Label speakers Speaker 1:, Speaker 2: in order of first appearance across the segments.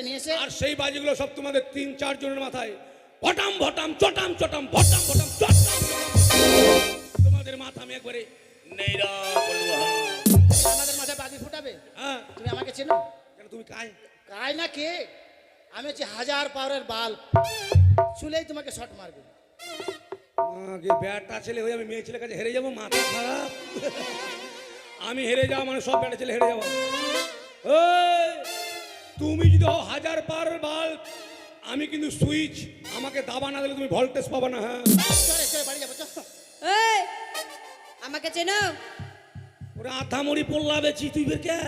Speaker 1: নিয়েছে
Speaker 2: আর সেই বাজিগুলো সব তোমাদের 3-4 জনের মাথায় ভটাম ভটাম চটাম চটাম ভটাম ভটাম চটাম তোমাদের মাথা আমি একবারে নেইরা করবো।
Speaker 1: আমাদের মাথায় বাজি ফুটাবে।
Speaker 2: হ্যাঁ
Speaker 1: তুমি আমাকে চেনো?
Speaker 2: কেন তুমি কায়
Speaker 1: কায় না কে? আমি হচ্ছে 1000 পাওয়ারের বাল্ব, চুলেই তোমাকে শট মারবে।
Speaker 2: আগে ব্যাটা ছেলে হয়ে আমি মেয়ে ছেলের কাছে হেরে যাবো, মাথা খারাপ। আমি হেরে যাওয়া মানে সব ব্যাটা ছেলে হেরে যাবো। ওই তুমি যদি 1000 পাওয়ারের বাল্ব, আমি কিন্তু সুইচ, আমাকে দাবা না দিলে তুমি ভোল্টেজ পাবা না। হ্যাঁ
Speaker 1: চলে চলে বাড়ি যাবো, চল।
Speaker 3: এই আমাকে চেনো?
Speaker 2: ওরা আধামরি পড়লা বেছি তুই বের কে?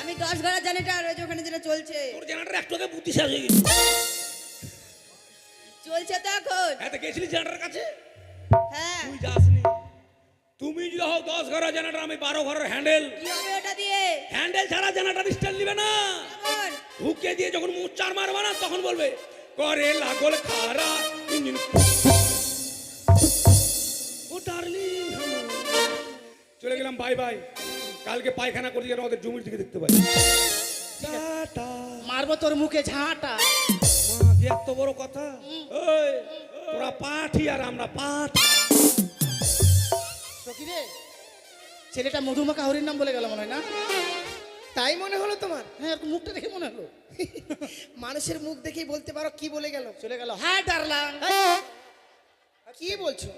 Speaker 3: আমি 10 ঘোড়া জেনারেটর, ওই যে ওখানে যেটা চলছে
Speaker 2: তোর জেনারেটর একটুকে বুদ্ধি শেষ হয়ে গেছে।
Speaker 3: চলছে তো এখন।
Speaker 2: এত গেছিলি জেনারেটর কাছে?
Speaker 3: হ্যাঁ
Speaker 2: তুই যাসনি। তুমি যদি হও 10 ঘরের জেনারেটর, আমি 12 ঘরের হ্যান্ডেল।
Speaker 3: কি হবে ওটা দিয়ে?
Speaker 2: হ্যান্ডেল ছাড়া জেনারেটর স্টার্ট নিবে না।
Speaker 3: কেমন?
Speaker 2: হুকে দিয়ে যখন মুচার মারবা না তখন বলবে করে লাগল খারা ইঞ্জিন। ও ডার্লিং চলে গেলাম, বাই বাই। কালকে পায়খানা করতে যেন ওদের জমির দিকে দেখতে পাই। টাটা।
Speaker 1: মারবো তোর মুখে ঝাঁটা।
Speaker 2: মা কি এত বড় কথা? ওই তোরা পাঠি আর আমরা পাঠ।
Speaker 1: সখী রে, ছেলেটা মধুমাখা হরির নাম বলে গেল মনে হয় না?
Speaker 4: তাই মনে হলো তোমার?
Speaker 1: হ্যাঁ, এরকম মুখটা দেখে মনে হলো।
Speaker 4: মানুষের মুখ দেখেই বলতে পারো কি বলে গেল?
Speaker 1: চলে গেল হ্যাঁ ডারলাম।
Speaker 4: কি বলছো?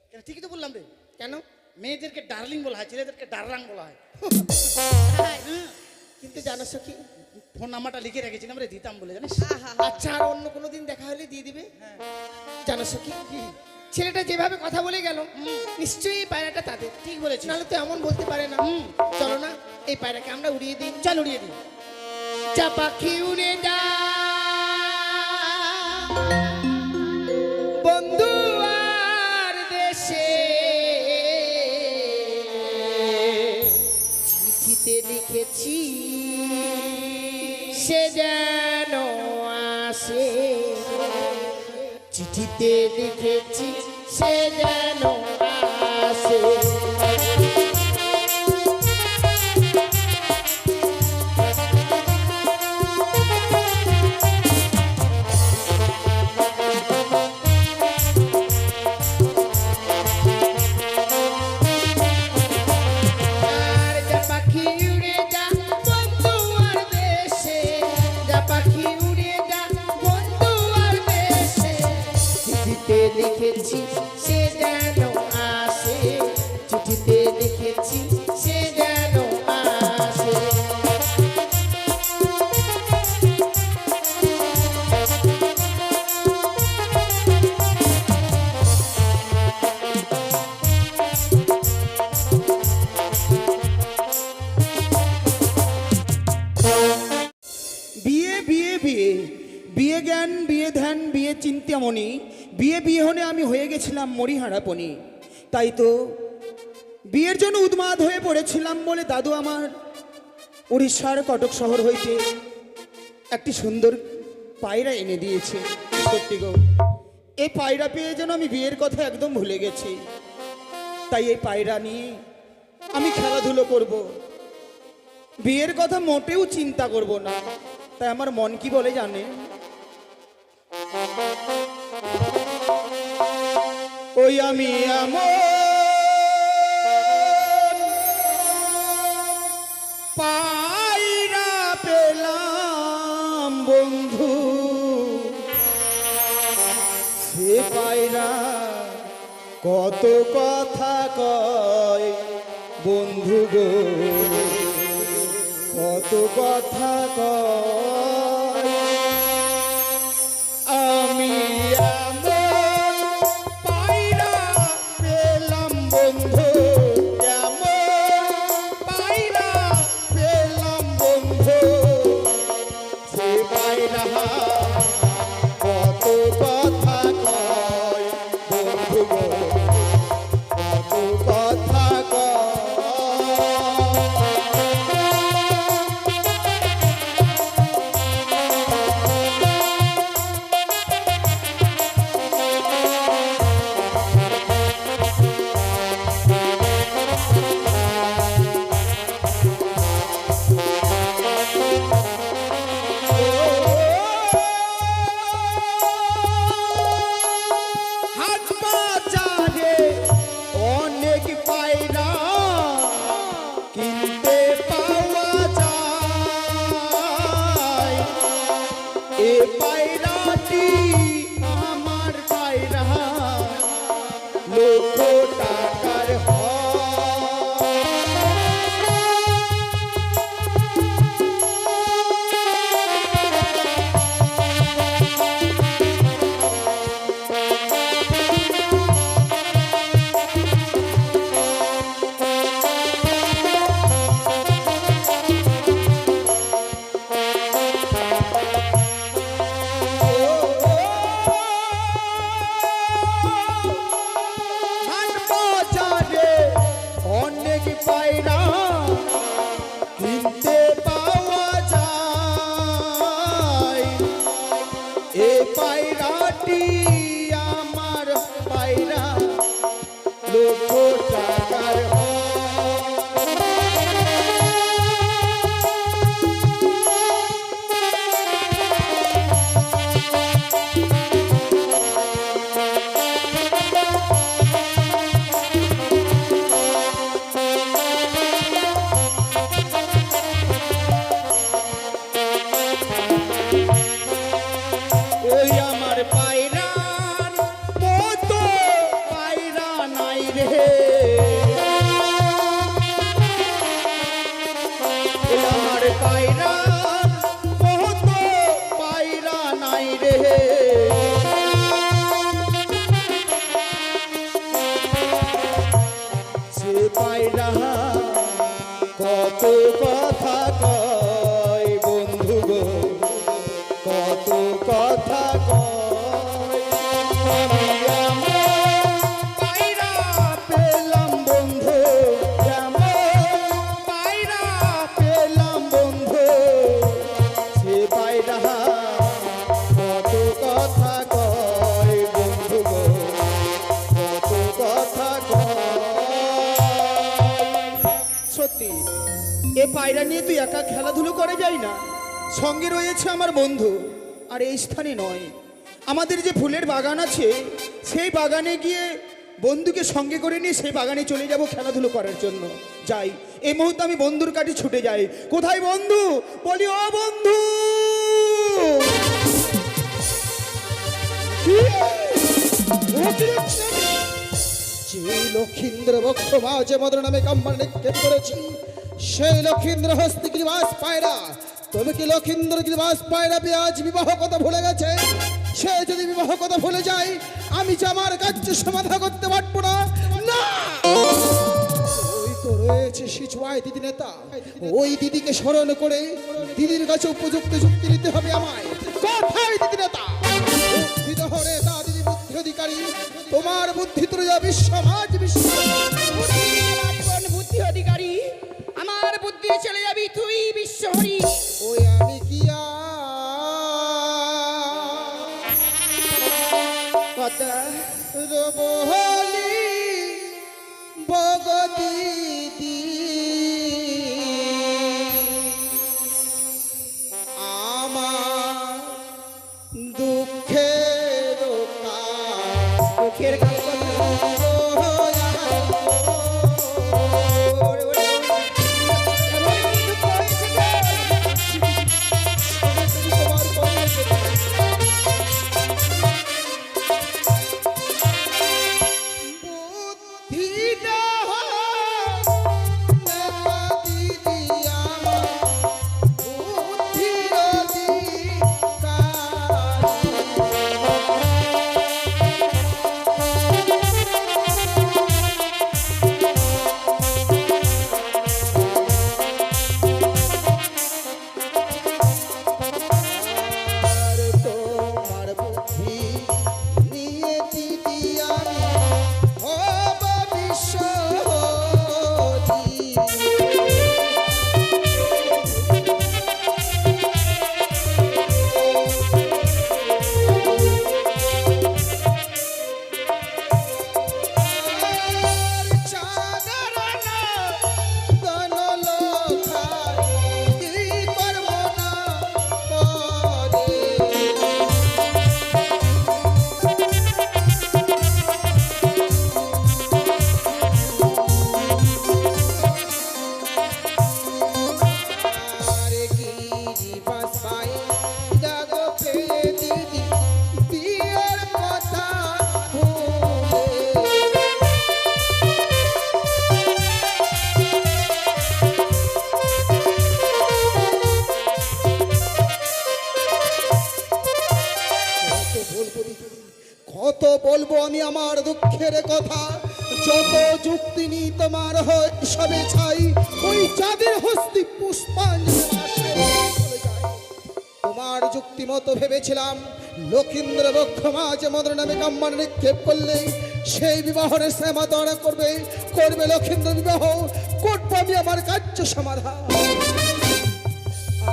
Speaker 1: কেন, ঠিকই তো বললাম রে।
Speaker 4: কেন?
Speaker 1: মেয়েদেরকে ডার্লিং বলা হয়, ছেলেদেরকে ডারলাং বলা হয়।
Speaker 4: কিন্তু জানো কি,
Speaker 1: ফোন নাম্বারটা লিখে রেখেছিলাম রে, দিতাম বলে জানিস।
Speaker 3: আহা
Speaker 4: আচ্ছা আর অন্য কোনো দিন দেখা হলে দিয়ে দিবে। জানো কি, ছেলেটা যেভাবে কথা বলে গেল নিশ্চয়ই এই পায়রাটা তাদের।
Speaker 1: ঠিক বলেছিস।
Speaker 4: নাহলে তো এমন বলতে পারে না। চলো না এই পায়রাকে আমরা উড়িয়ে দিই।
Speaker 1: চল উড়িয়ে দিই।
Speaker 4: যা পাখি উড়ে যা বন্ধু আর দেশে, চিঠিতে লিখেছি সে যেন আসে, চিঠিতে লিখেছি সে যেন আসে। লিখেছি সে যেন আসে, চিঠিতে লিখেছি সে যেন আসে।
Speaker 5: বিয়ে বিয়ে বিয়ে বিয়ে জ্ঞান বিয়ে ধ্যান বিয়ে চিন্তামণি, বিয়ে বিয়ে হনে আমি হয়ে গেছিলাম মরিহারাপনি। তাই তো বিয়ের জন্য উন্মাদ হয়ে পড়েছিলাম বলে দাদু আমার উড়িষ্যার কটক শহর হইতে একটি সুন্দর পায়রা এনে দিয়েছে। সত্যি গো, এই পায়রা পেয়ে যেন আমি বিয়ের কথা একদম ভুলে গেছি। তাই এই পায়রা নিয়ে আমি খেলাধুলো করব, বিয়ের কথা মোটেও চিন্তা করব না। তাই আমার মন কি বলে জানে, ওই আমি আমার পায়রা পেলাম বন্ধু, সে পায়রা কত কথা কয় বন্ধু গো, কত কথা কয়। আমি আমার পায়রা পেলাম বন্ধু, আমার পায়রা পেলাম বন্ধু, সে পায়রা কত কথা কয় বন্ধু গো, কত কথা কয়। এ পায়রাটি আমার পায়রা লক্ষ টাকার হয়। হাট বাজারে অনেক পায়রা কিনতে পাওয়া যায়, এ পায়রাটি আমার পায়রা লক্ষ টাকার হয়। ওই আমার পায়রার মতো পায়রা নাই রে, ওই আমার পায়রার মতো পায়রা নাই রে। সে পায়রা কত কথা কয় বন্ধু গো, কত কথা কয়। আমি এমন পায়রা পেলাম বন্ধু, এমন পায়রা পেলাম বন্ধু, সে পায়রা কত কথা কয় বন্ধু গো, কত কথা কয়। সত্যি এ পায়রা নিয়ে তুই একা খেলাধুলো করে যাই না, সঙ্গে রয়েছে আমার বন্ধু। আর এই স্থানে নয়, আমাদের যে ফুলের বাগান আছে সেই বাগানে গিয়ে বন্ধুকে সঙ্গে করে নিয়ে সেই বাগানে চলে যাব খেলাধুলো করার জন্য। যাই, এই মুহূর্তে আমি বন্ধুর কাছে ছুটে যাই। কোথায় বন্ধু? বলি ও বন্ধু।
Speaker 6: যে লক্ষীন্দ্র বক্ষ মাঝে মদর নামে কাম্বার নিক্ষেপ করেছি, সেই লক্ষীন্দ্র হস্তি গিরিবাস পায়রা, তবে কি লক্ষীন্দ্র গিরিবাস পায়রা আজ বিবাহ কথা ভুলে গেছে? সে যদি বিবাহ কথা ভুলে যায়, আমি যে আমার কার্য সমাধা করতে পারবো না। না, ওই তো রয়েছে সিচুয়াই দিদি নেতা, ওই দিদিকে স্মরণ করে দিদির কাছে উপযুক্ত যুক্তি নিতে হবে আমায়। কোথায় দিদি নেতা? বিদহ নেতা দিদি বুদ্ধি অধিকারী, তোমার বুদ্ধি ত্রয়া বিশ্বমাজ বিশ্ব
Speaker 4: বুদ্ধি অধিকারী, আমার বুদ্ধি চলে যাবি তুই বিশ্বহরি।
Speaker 6: ওই আমি কি
Speaker 4: কথা
Speaker 6: রবহলি ভগতি আমার দুঃখের
Speaker 4: মুখের কাল
Speaker 6: বলবো আমি আমার দুঃখের কথা। যত যুক্তি নি তোমার হয় সবে ছাই, ওই চাঁদের হস্তি পুষ্পাঞ্জলি আসে চলে যায়। তোমার যুক্তি মতো ভেবেছিলাম লক্ষিন্দ্র বক্ষ মাঝে মদন নামে কাম্মান নিক্ষেপ করলে সেই বিবাহের শ্যামাতনা করবে লক্ষিন্দ্র বিবাহ, করবো আমি আমার কার্য সমাধান।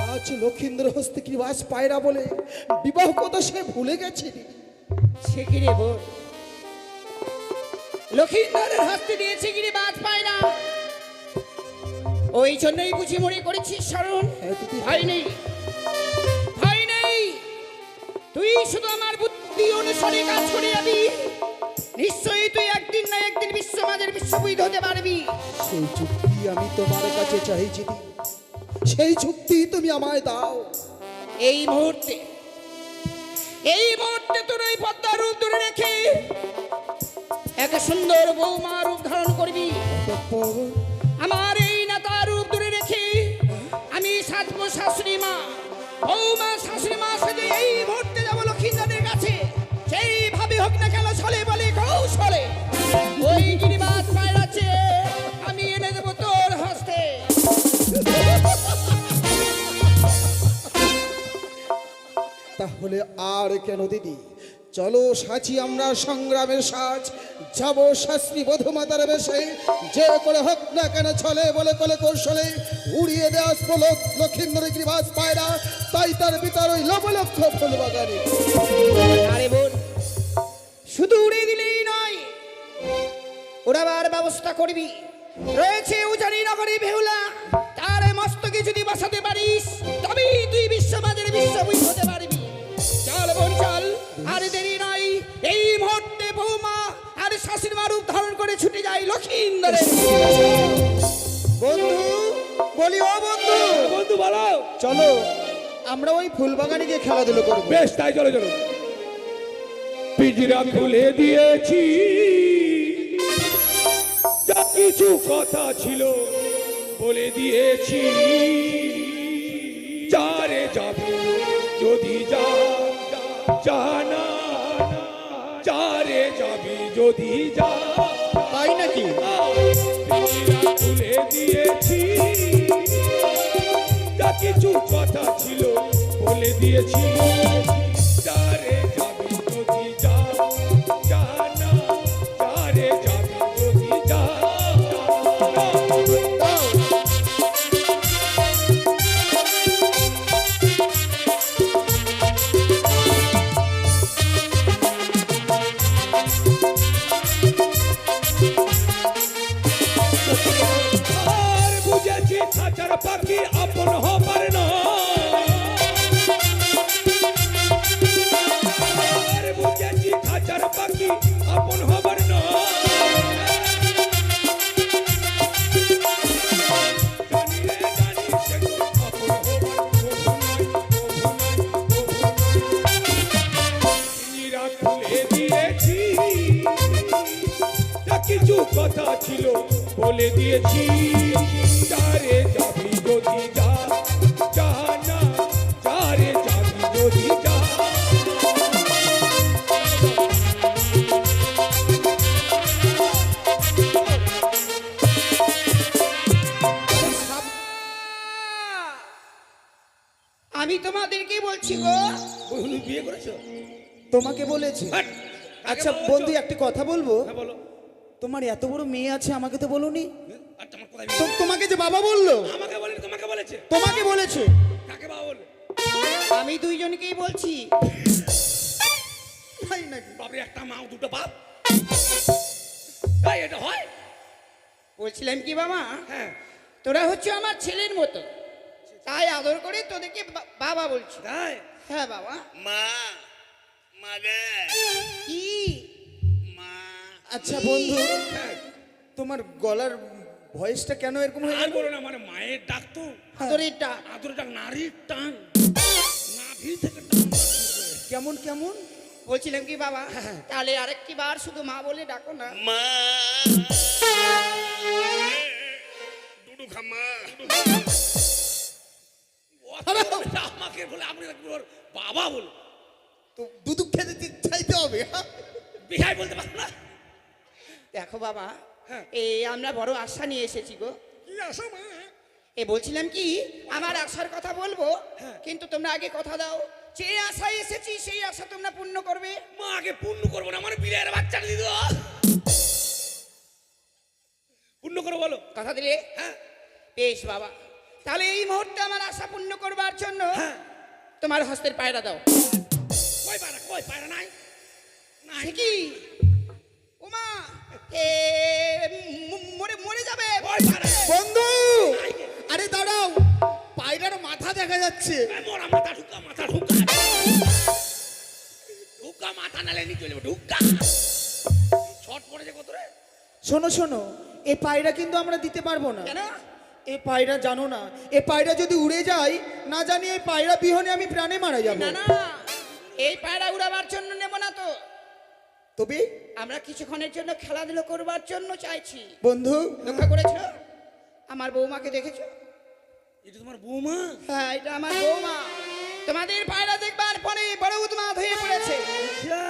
Speaker 6: আজ লক্ষিন্দ্র হস্তে কি বাস পায়রা বলে বিবাহ কথা সে ভুলে গেছে।
Speaker 4: সে কি রে বোন, লক্ষিন্দরের হস্তে দিয়েছে গিরি বাদ পায় না, ওই জন্যই বুঝি মনে করেছিস স্মরণ। ভাই নেই, ভাই নেই, তুই শুধু আমার বুদ্ধি অনুসারে কাজ করে যাবি, নিশ্চয়ই তুই একদিন না একদিন বিশ্বমাজের বিশ্ববিদ হতে পারবি।
Speaker 6: সেই যুক্তি আমি তোমার কাছে চাইছি, সেই যুক্তি তুমি আমায় দাও।
Speaker 4: এই মুহূর্তে, এই মুহূর্তে তোর ওই পদ্মার রূপ ধরে রেখে এক সুন্দর বৌমা রূপ ধারণ করবি। আমার এই নেতা রূপ ধরে রেখে আমি সাজবো শাশুড়ি মা, বৌমা শাশুড়ি মা সাজে এই মুহূর্তে যাবো লক্ষিন্দরের কাছে। সেইভাবে হোক না কেন ছলে বলে কৌশলে ওই গিরিবাজ পায়রাছে আমি এনে দেবো তোর হস্তে।
Speaker 6: তাহলে আর কেন দিদি, চলো সাজি আমরা সংগ্রামের সাজ, যাব শাস্ত্রী বধুমাতার বেশে, যে করে হোক না কেন ছলে বলে কলে কৌশলে উড়িয়ে দেওয়া আসবো লক্ষিন্দর গিরিবাজ পায়রা, তাই তার ভিতর ওই লবলক্ষ ফুল বাগানে।
Speaker 4: আরে বোন, শুধু উড়ে দিলেই নয়, ওড়াবার ব্যবস্থা করবি। রয়েছে উজানি নগরী বেহুলা, তার মস্তকে যদি বসাতে পারিস তবেই তুই বিশ্বমাজের বিশ্ববিদ হতে পারবি। চল বোন চল, আর দেরি নাই, এই মুহূর্তে বৌমা আর শাশুড়ি মা রূপ ধারণ করে ছুটে যাই লক্ষিন্দরে।
Speaker 5: বন্ধু বলি, ও বন্ধু,
Speaker 2: বন্ধু বলো।
Speaker 5: চলো আমরা ওই ফুলবাগানে গিয়ে খেলাধুলো করবো।
Speaker 2: বেশ তাই, চলো চলো। পিঞ্জরা খুলে দিয়েছি, যা কিছু কথা ছিল বলে দিয়েছি। যারে যাবে যদি যা জানা, যারে যাবে যদি যা।
Speaker 5: তাই নাকি?
Speaker 2: পিঞ্জরা খুলে দিয়েছি, যা কিছু কথা ছিল বলে দিয়েছি। যারে যাবে যদি যা জানা, যারে যাবে যদি যা। আর বুঝেছি খাঁচার পাখি আপন হবার না, আর বুঝেছি খাঁচার পাখি আপন হবার না। জানি রে জানি সে আপন হবার কবু নয়, কবু নয়, কবু নয়। পিঞ্জরা খুলে দিয়েছি, যা কিছু কথা ছিল বলে দিয়েছি। যারে যাবি যদি যা জানা, যারে যাবি যদি যা।
Speaker 4: আমি তোমাদেরকে বলছি গো,
Speaker 2: তুমি বিয়ে করেছো?
Speaker 5: তোমাকে বলেছে?
Speaker 2: হাট!
Speaker 5: আচ্ছা
Speaker 2: আগে বলো
Speaker 5: বন্ধু,
Speaker 2: তো।
Speaker 5: একটা কথা বলবো।
Speaker 2: হ্যাঁ, বলো।
Speaker 5: তোমার এত বড় মেয়ে আছে, আমাকে তো বলোনি।
Speaker 2: আর তোমার কোথায়
Speaker 5: তো তোমাকে যে বাবা বললো,
Speaker 2: আমাকে বলেনি, তোমাকে বলেছে?
Speaker 5: তোমাকে বলেছে।
Speaker 2: কাকে বাবা বলবে?
Speaker 4: আমি দুইজনকেই বলছি।
Speaker 5: তাই নাকি?
Speaker 2: বাপরে, একটা মা দুটো বাপ, এই এটা হয়?
Speaker 4: বলছিলাম কি বাবা,
Speaker 2: হ্যাঁ
Speaker 4: তোরা হচ্ছে আমার ছেলের মতো, তাই আদর করে তোদেরকে বাবা বলছি।
Speaker 2: তাই?
Speaker 4: হ্যাঁ বাবা।
Speaker 7: মা মাগে
Speaker 4: কি?
Speaker 7: মা
Speaker 5: আচ্ছা বন্ধু, তোমার গলার ভয়েসটা কেন এরকম হয়ে
Speaker 2: আর
Speaker 5: গেল?
Speaker 2: বলো না, মানে মায়ের ডাক তো,
Speaker 4: আদরের ডাক।
Speaker 2: আদরের ডাক, নারীর টান, নাভি থেকে টান।
Speaker 5: কেমন কেমন?
Speaker 4: বলছিলাম কি বাবা, তাহলে আরেকটি বার শুধু মা বলে ডাকো না।
Speaker 7: মা দুডু খাম্মা
Speaker 2: আমাকে বলে, আপনি ওর বাবা বলো।
Speaker 5: তো দুধ খেতে চাইতে হবে। হ্যাঁ?
Speaker 2: বিহাই বলতে পারো না?
Speaker 4: দেখো বাবা,
Speaker 2: হ্যাঁ।
Speaker 4: এই আমরা বড় আশা নিয়ে এসেছি গো।
Speaker 2: কি আশা মা?
Speaker 4: এ বলছিলাম কি, আমার আশার কথা বলবো,
Speaker 2: হ্যাঁ।
Speaker 4: কিন্তু তোমরা আগে কথা দাও, যে আশায় এসেছি সেই আশা তোমরা পূর্ণ করবে।
Speaker 2: মা আগে পূর্ণ করবো না, মানে বিলের বাচ্চাটা দিত পূর্ণ করো বলো।
Speaker 4: কথা দিলে?
Speaker 2: হ্যাঁ।
Speaker 4: বেশ বাবা, তাহলে এই মুহূর্তে আমার আশা পূর্ণ করবার জন্য
Speaker 2: হ্যাঁ।
Speaker 4: তোমার হস্তের পায়রা দাও।
Speaker 2: কই পায়রা নাই? নাই।
Speaker 4: সে কি ওমা, এ মরে মরে যাবে।
Speaker 2: কই পায়রা?
Speaker 1: বন্ধু, আরে দাঁড়াও, পায়রার মাথা দেখা যাচ্ছে।
Speaker 2: এই মোরা মাথা ঢুকা, মাথা ঢুকা। ঢুকা মাথা নালে নি চলে ঢুকা। ছট পড়েছে কত রে?
Speaker 5: শোনো শোনো, এই পায়রা কিন্তু আমরা দিতে পারবো না।
Speaker 4: কেন?
Speaker 5: এ পায়রা জানো না, এ পায়রা যদি উড়ে যায়, না জানি এই পায়রা বিহনে আমি প্রাণে মারা যাব।
Speaker 4: না না, এই পায়রা উড়াবার জন্য নেব না তো,
Speaker 5: তবে
Speaker 4: আমরা কিছুক্ষণের জন্য খেলাধুলো করবার জন্য চাইছি।
Speaker 5: বন্ধু,
Speaker 4: লক্ষ্য করেছো আমার বৌমাকে দেখেছো?
Speaker 2: এটা তোমার বৌমা?
Speaker 4: হ্যাঁ, এটা আমার বৌমা। তোমাদের পায়রা দেখবার পরে বড় উন্মাদ হয়ে পড়েছে।
Speaker 2: আচ্ছা।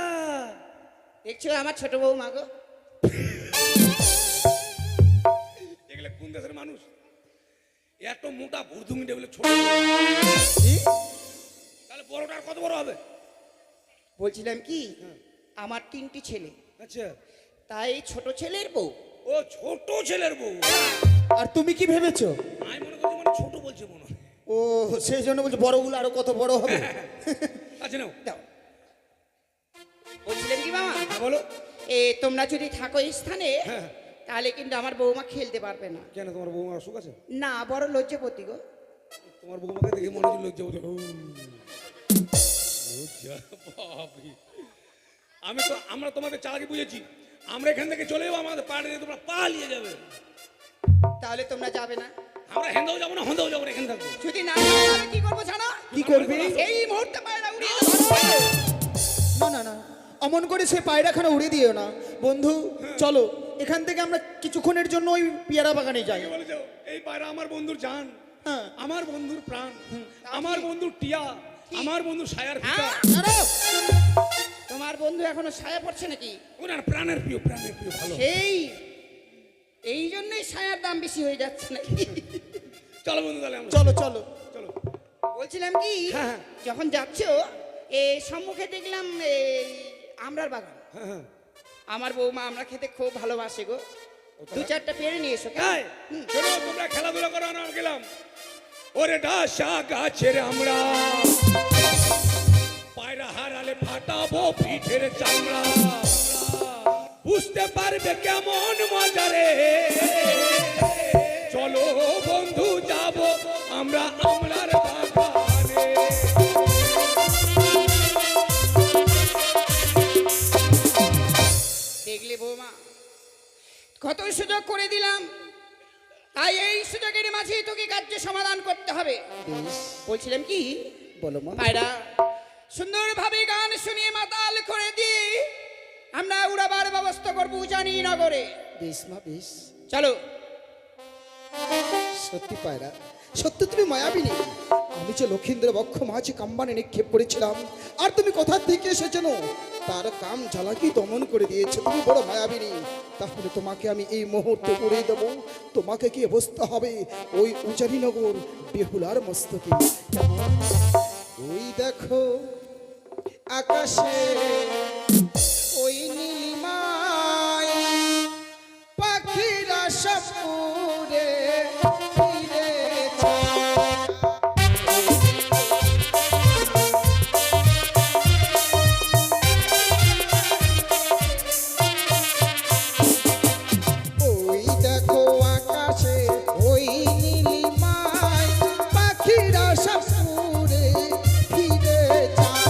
Speaker 4: দেখছো আমার ছোট বৌমা গো।
Speaker 2: এগুলো কোন দেশের মানুষ? এত মোটা ভুরধুমিটা বলে ছোট, তাহলে বড়টার কত বড় হবে?
Speaker 4: বলছিলাম কি, আমার 3টি ছেলে,
Speaker 2: আচ্ছা।
Speaker 4: তাই ছোট ছেলের বউ।
Speaker 2: ও ছোট ছেলের বউ।
Speaker 5: আর তুমি কি ভেবেছো?
Speaker 2: আমি মনে করছি মানে ছোট বলছে মনে হয়।
Speaker 5: ও সেই জন্য বলছি বড়গুলো আরো কত বড় হবে।
Speaker 2: আচ্ছা নাও।
Speaker 4: দাও। বলছিলাম কি মামা,
Speaker 2: হ্যাঁ বলো।
Speaker 4: তোমরা যদি থাকো এই স্থানে,
Speaker 2: হ্যাঁ।
Speaker 4: তাহলে কিন্তু আমার বৌমা খেলতে পারবে না।
Speaker 2: কেন, তোমার বৌমার অসুখ আছে?
Speaker 4: না, বড় লজ্জাপতি গো।
Speaker 2: তোমার বৌমাকে দেখে মনে হচ্ছে লজ্জা বোধ। লজ্জা বাপরে। আমরা তোমাদের চালাকি বুঝেছি, আমরা এখান থেকে চলে যাবো, আমাদের পাড়ে দিয়ে তোমরা পালিয়ে যাবে।
Speaker 4: তাহলে তোমরা যাবে না?
Speaker 2: আমরা হেন্দাও যাবো না, হন্দাও যাবো না, এখানে থাকবো।
Speaker 4: যদি না যাও, আমি কি করবো জানো?
Speaker 5: কি করবে?
Speaker 4: এই মুহূর্তে পায়রা উড়িয়ে দেবো।
Speaker 5: না না না, অমন করে সে পায়রাখানা উড়ে দিও না। বন্ধু চলো, এখান থেকে আমরা কিছুক্ষণের জন্য ওই পেয়ারা বাগানে যাই।
Speaker 2: কি বলেছো? এই পায়রা আমার বন্ধুর জান,
Speaker 5: হ্যাঁ।
Speaker 2: আমার বন্ধুর প্রাণ, আমার বন্ধুর টিয়া, আমার বন্ধুর সায়ার ফিতা।
Speaker 4: দাঁড়াও। তোমার বন্ধু এখনো ছায়া পড়ছে নাকি?
Speaker 2: ওনার প্রাণের প্রিয়, প্রাণের প্রিয় ভালো।
Speaker 4: এই জন্যই ছায়ার দাম বেশি হয়ে যাচ্ছে নাকি?
Speaker 2: চলো বন্ধু, তাহলে আমরা
Speaker 5: চলো চলো।
Speaker 2: চলো।
Speaker 4: বলছিলাম কি,
Speaker 2: হ্যাঁ।
Speaker 4: যখন যাচ্ছ সম্মুখে দেখলাম আমরার বাগান।
Speaker 2: হ্যাঁ হ্যাঁ।
Speaker 4: আমার বৌমা আমরা খেতে খুব ভালোবাসে গো। 2-4টা পেরে নিয়ে এসো। কেমন?
Speaker 2: এই, শোনো, তোমরা খেলাধুলা করো, আমরা গেলাম। ওরে ডাসা গাছের আমরা পায়রা হারালে ফাটাবো পিঠের চামড়া, বুঝতে পারবে কেমন মজা রে। চলো বন্ধু যাব আমরা আমরার বাগানে।
Speaker 4: দেখলে বৌমা, কত সুযোগ করে দিলাম, তাই এই সুযোগের মাঝে তোকে কার্য সমাধান করতে হবে। বলছিলাম কি,
Speaker 5: বলো মা।
Speaker 4: পায়রা সুন্দরভাবে গান শুনিয়ে মাতাল করে দিয়ে আমরা উড়াবার ব্যবস্থা করবো উজানি নগরে।
Speaker 6: বেশ মা বেশ।
Speaker 4: চলো।
Speaker 6: সত্যি পায়রা, সত্যি তুমি মায়াবিনী। আমি যে লক্ষিন্দ্র বক্ষ মাঝে কাম্বানে নিক্ষেপ করেছিলাম, আর তুমি কোথা থেকে এসেছেন তার কাম জ্বালাকি দমন করে দিয়েছে। তুমি বড় মায়াবিনী। তাহলে তোমাকে আমি এই মুহূর্তে উড়িয়ে দেবো। তোমাকে কি অবস্থা হবে ওই উজানিনগর বেহুলার মস্তকে। ওই দেখো আকাশে ওই নীলিমায় পাখিরা সব উড়ে ফিরে যায়। ওই দেখো আকাশে ওই নীলিমায় পাখিরা সব উড়ে ফিরে যায়।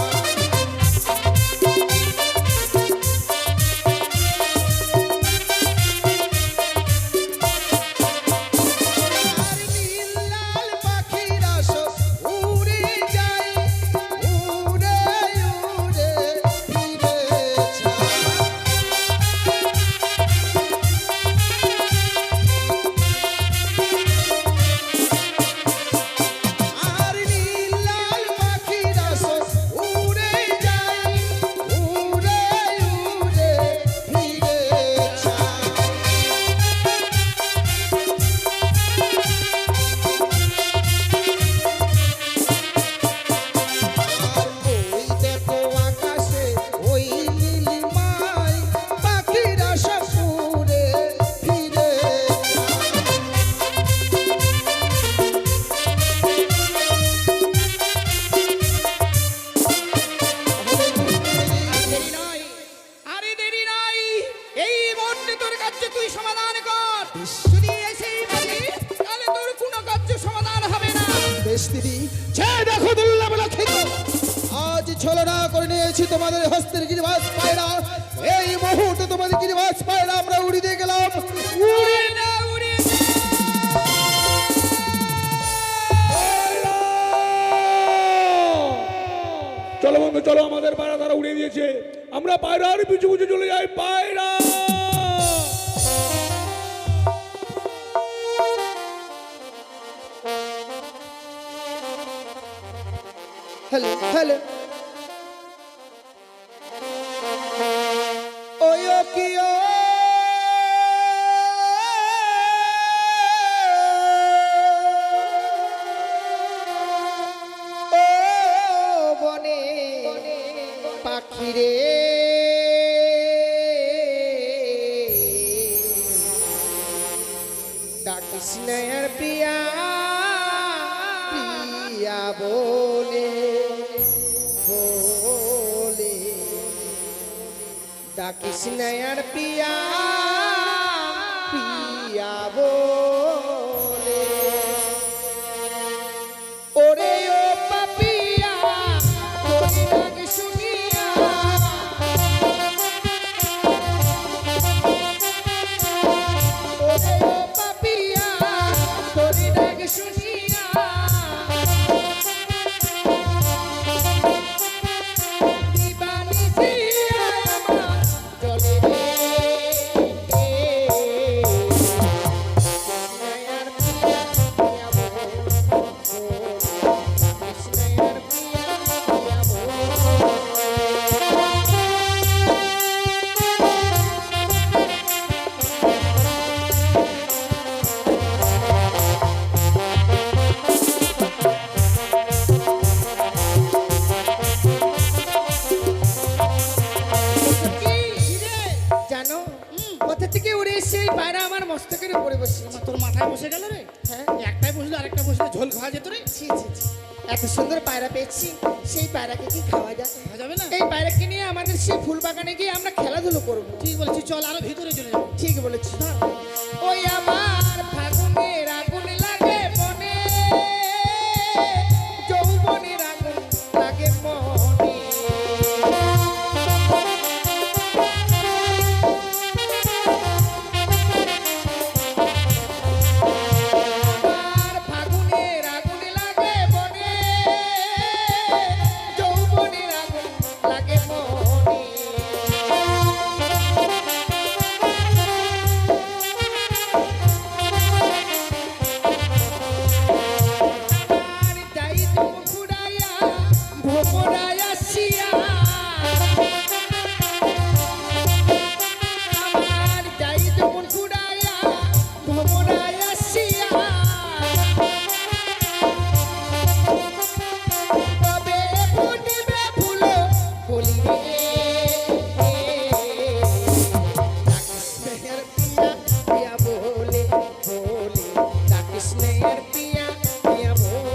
Speaker 6: ছলনা করে নিয়েছি তোমাদের হস্তের গিরিবাস পায়রা। এই মুহূর্তে তোমাদের গিরিবাস পায়রা আমরা উড়িয়ে গেলাম। উড়ে না উড়ে
Speaker 2: চলো বন্ধু চলো, আমাদের পায়রা তারা উড়িয়ে দিয়েছে, আমরা পায়রার পিছু পিছু চলে যাই। পায়রা
Speaker 5: হ্যালো হ্যালো ওয়ো কিও ও বনে পাখিরে ডাকিস নয়ার প্রিয়া প্রিয়া বলে বলে ডাকিস নয়ার প্রিয়া প্রিয়া বলে ওরে ও পাপিয়া তোর ডাক শুনিয়া ওরে ও পাপিয়া তোর ডাক শুনিয়া জানো কোথা থেকে উড়ে এসে এই পায়রা আমার মস্তকের উপরে বসে।
Speaker 1: তোর মাথায় বসে গেল রে?
Speaker 5: হ্যাঁ
Speaker 1: একটাই বসলে আরেকটা বসলে ঝোল খাওয়া যেত রে।
Speaker 5: ছি ছি ছি, এত সুন্দর পায়রা পেয়েছি, সেই পায়রাকে কি খাওয়া যায়?
Speaker 1: খাওয়া যাবে না?
Speaker 5: এই পায়রাকে নিয়ে আমাদের সেই ফুল বাগানে গিয়ে আমরা খেলাধুলো করবো।
Speaker 1: ঠিক বলছি, চল আরো ভিতরে চলে যাবো।
Speaker 5: ঠিক বলেছি। ওই আমার ফাগুনের আগুন লাগে মনে, যৌবনের আগুন লাগে মনে। আমার ফাগুনের আগুন লাগে মনে, যৌবনের আগুন লাগে মনে। আমার দায়িত্ব ঘুরাইয়া ভোমরায় আসিয়া, আমার দায়িত্ব ঘুরাইয়া ভোমরায় আসিয়া, তবে ফুটবে ফুল কলি রে। ডাকিস নেয়ার পিয়া পিয়া বলে বলে, ডাকিস নেয়ার পিয়া পিয়া বলে।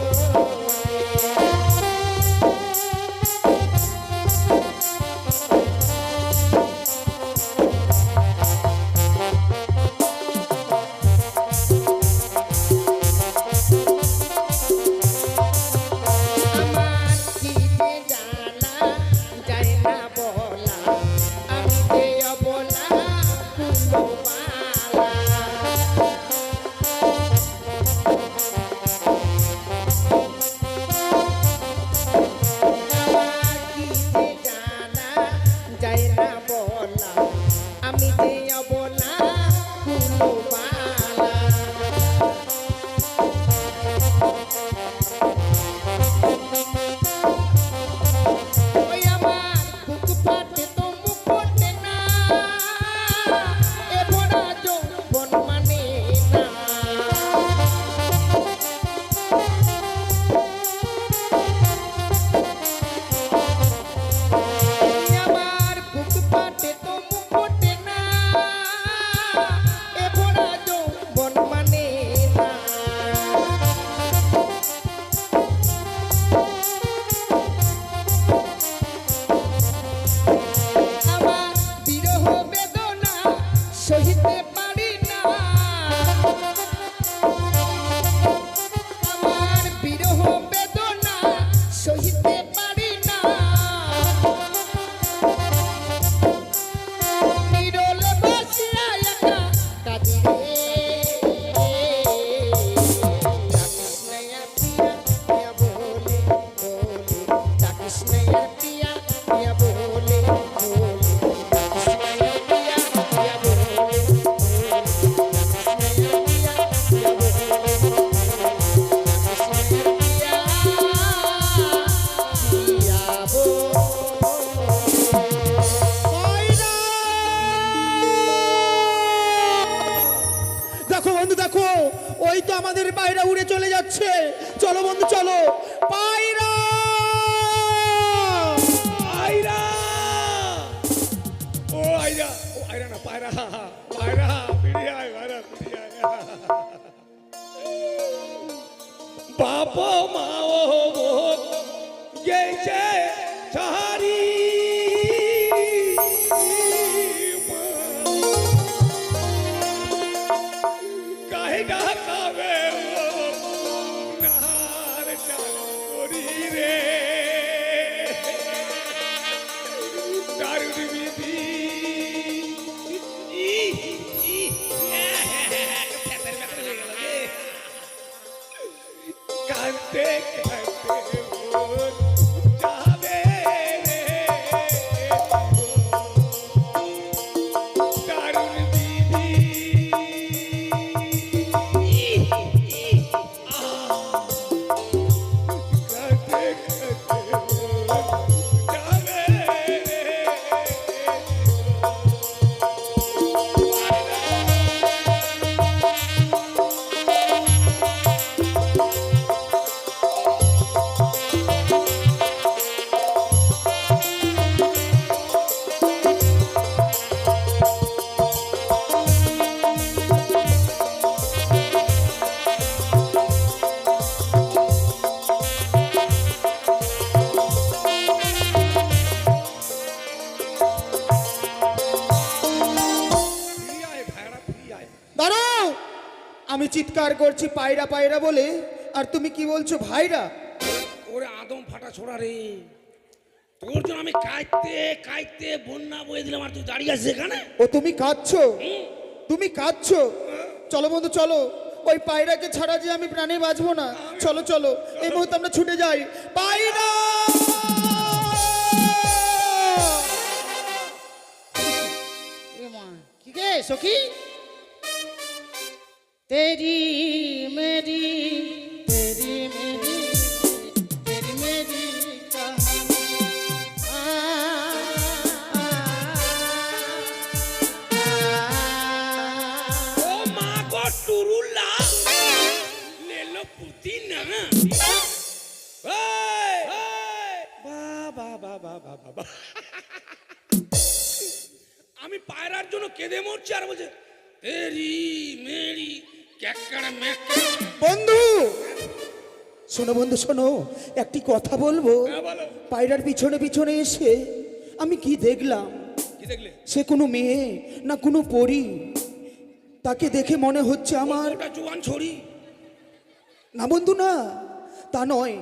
Speaker 5: পায়রা
Speaker 2: আইরা ও আইরা না পায়রা পায়রা ফিরে আয় পায়রা ফিরে আয় বাবা মা ও গেছে সাহারি কাহে গা কাবে নাহার চাকরি রে দারুণ বিধি কাঁদতে কাঁদতে মন যাবে রে দারুণ বিধি কাঁদতে কাঁদতে মন যাবে রে ফিরে আয় ভাইরা ফিরে আয়
Speaker 5: দাঁড়াও, আমি চিৎকার করছি পায়রা পায়রা বলে, আর তুমি কি বলছো ভাইরা?
Speaker 2: ওরে আদম ফাটা ছোড়া রে, তোর জন্য আমি কাঁদতে কাঁদতে বন্যা বয়ে দিলাম আর তুই দাঁড়িয়ে আছিস এখানে।
Speaker 5: ও তুমি কাঁদছো? তুমি কাঁদছো? চলো বন্ধু চলো, ওই পায়রাকে ছাড়া যে আমি প্রাণে বাঁচবো না। চলো চলো, এই মুহূর্তে আমরা ছুটে যাই। পায়রা
Speaker 1: এ মা, কি গে সখী? তেরি মেরি তেরি মেরি তেরি মেরি কাহানি
Speaker 2: ও মা গো টুরুল্লা লেলো পুতি না বাবা আমি পায়রার জন্য কেঁদে মরছি আর বলছে তেরি মেরি ক্যাকড়া ম্যাকড়া।
Speaker 5: বন্ধু শোনো বন্ধু শোনো, একটি কথা বলবো।
Speaker 2: হ্যাঁ, বলো।
Speaker 5: পায়রার পিছনে পিছনে এসে আমি কি দেখলাম,
Speaker 2: কি দেখলে?
Speaker 5: সে কোনো মেয়ে না কোনো পরী। তাকে দেখে মনে হচ্ছে আমার,
Speaker 2: ওটা জোয়ান ছড়ি।
Speaker 5: না বন্ধু না, তা নয়।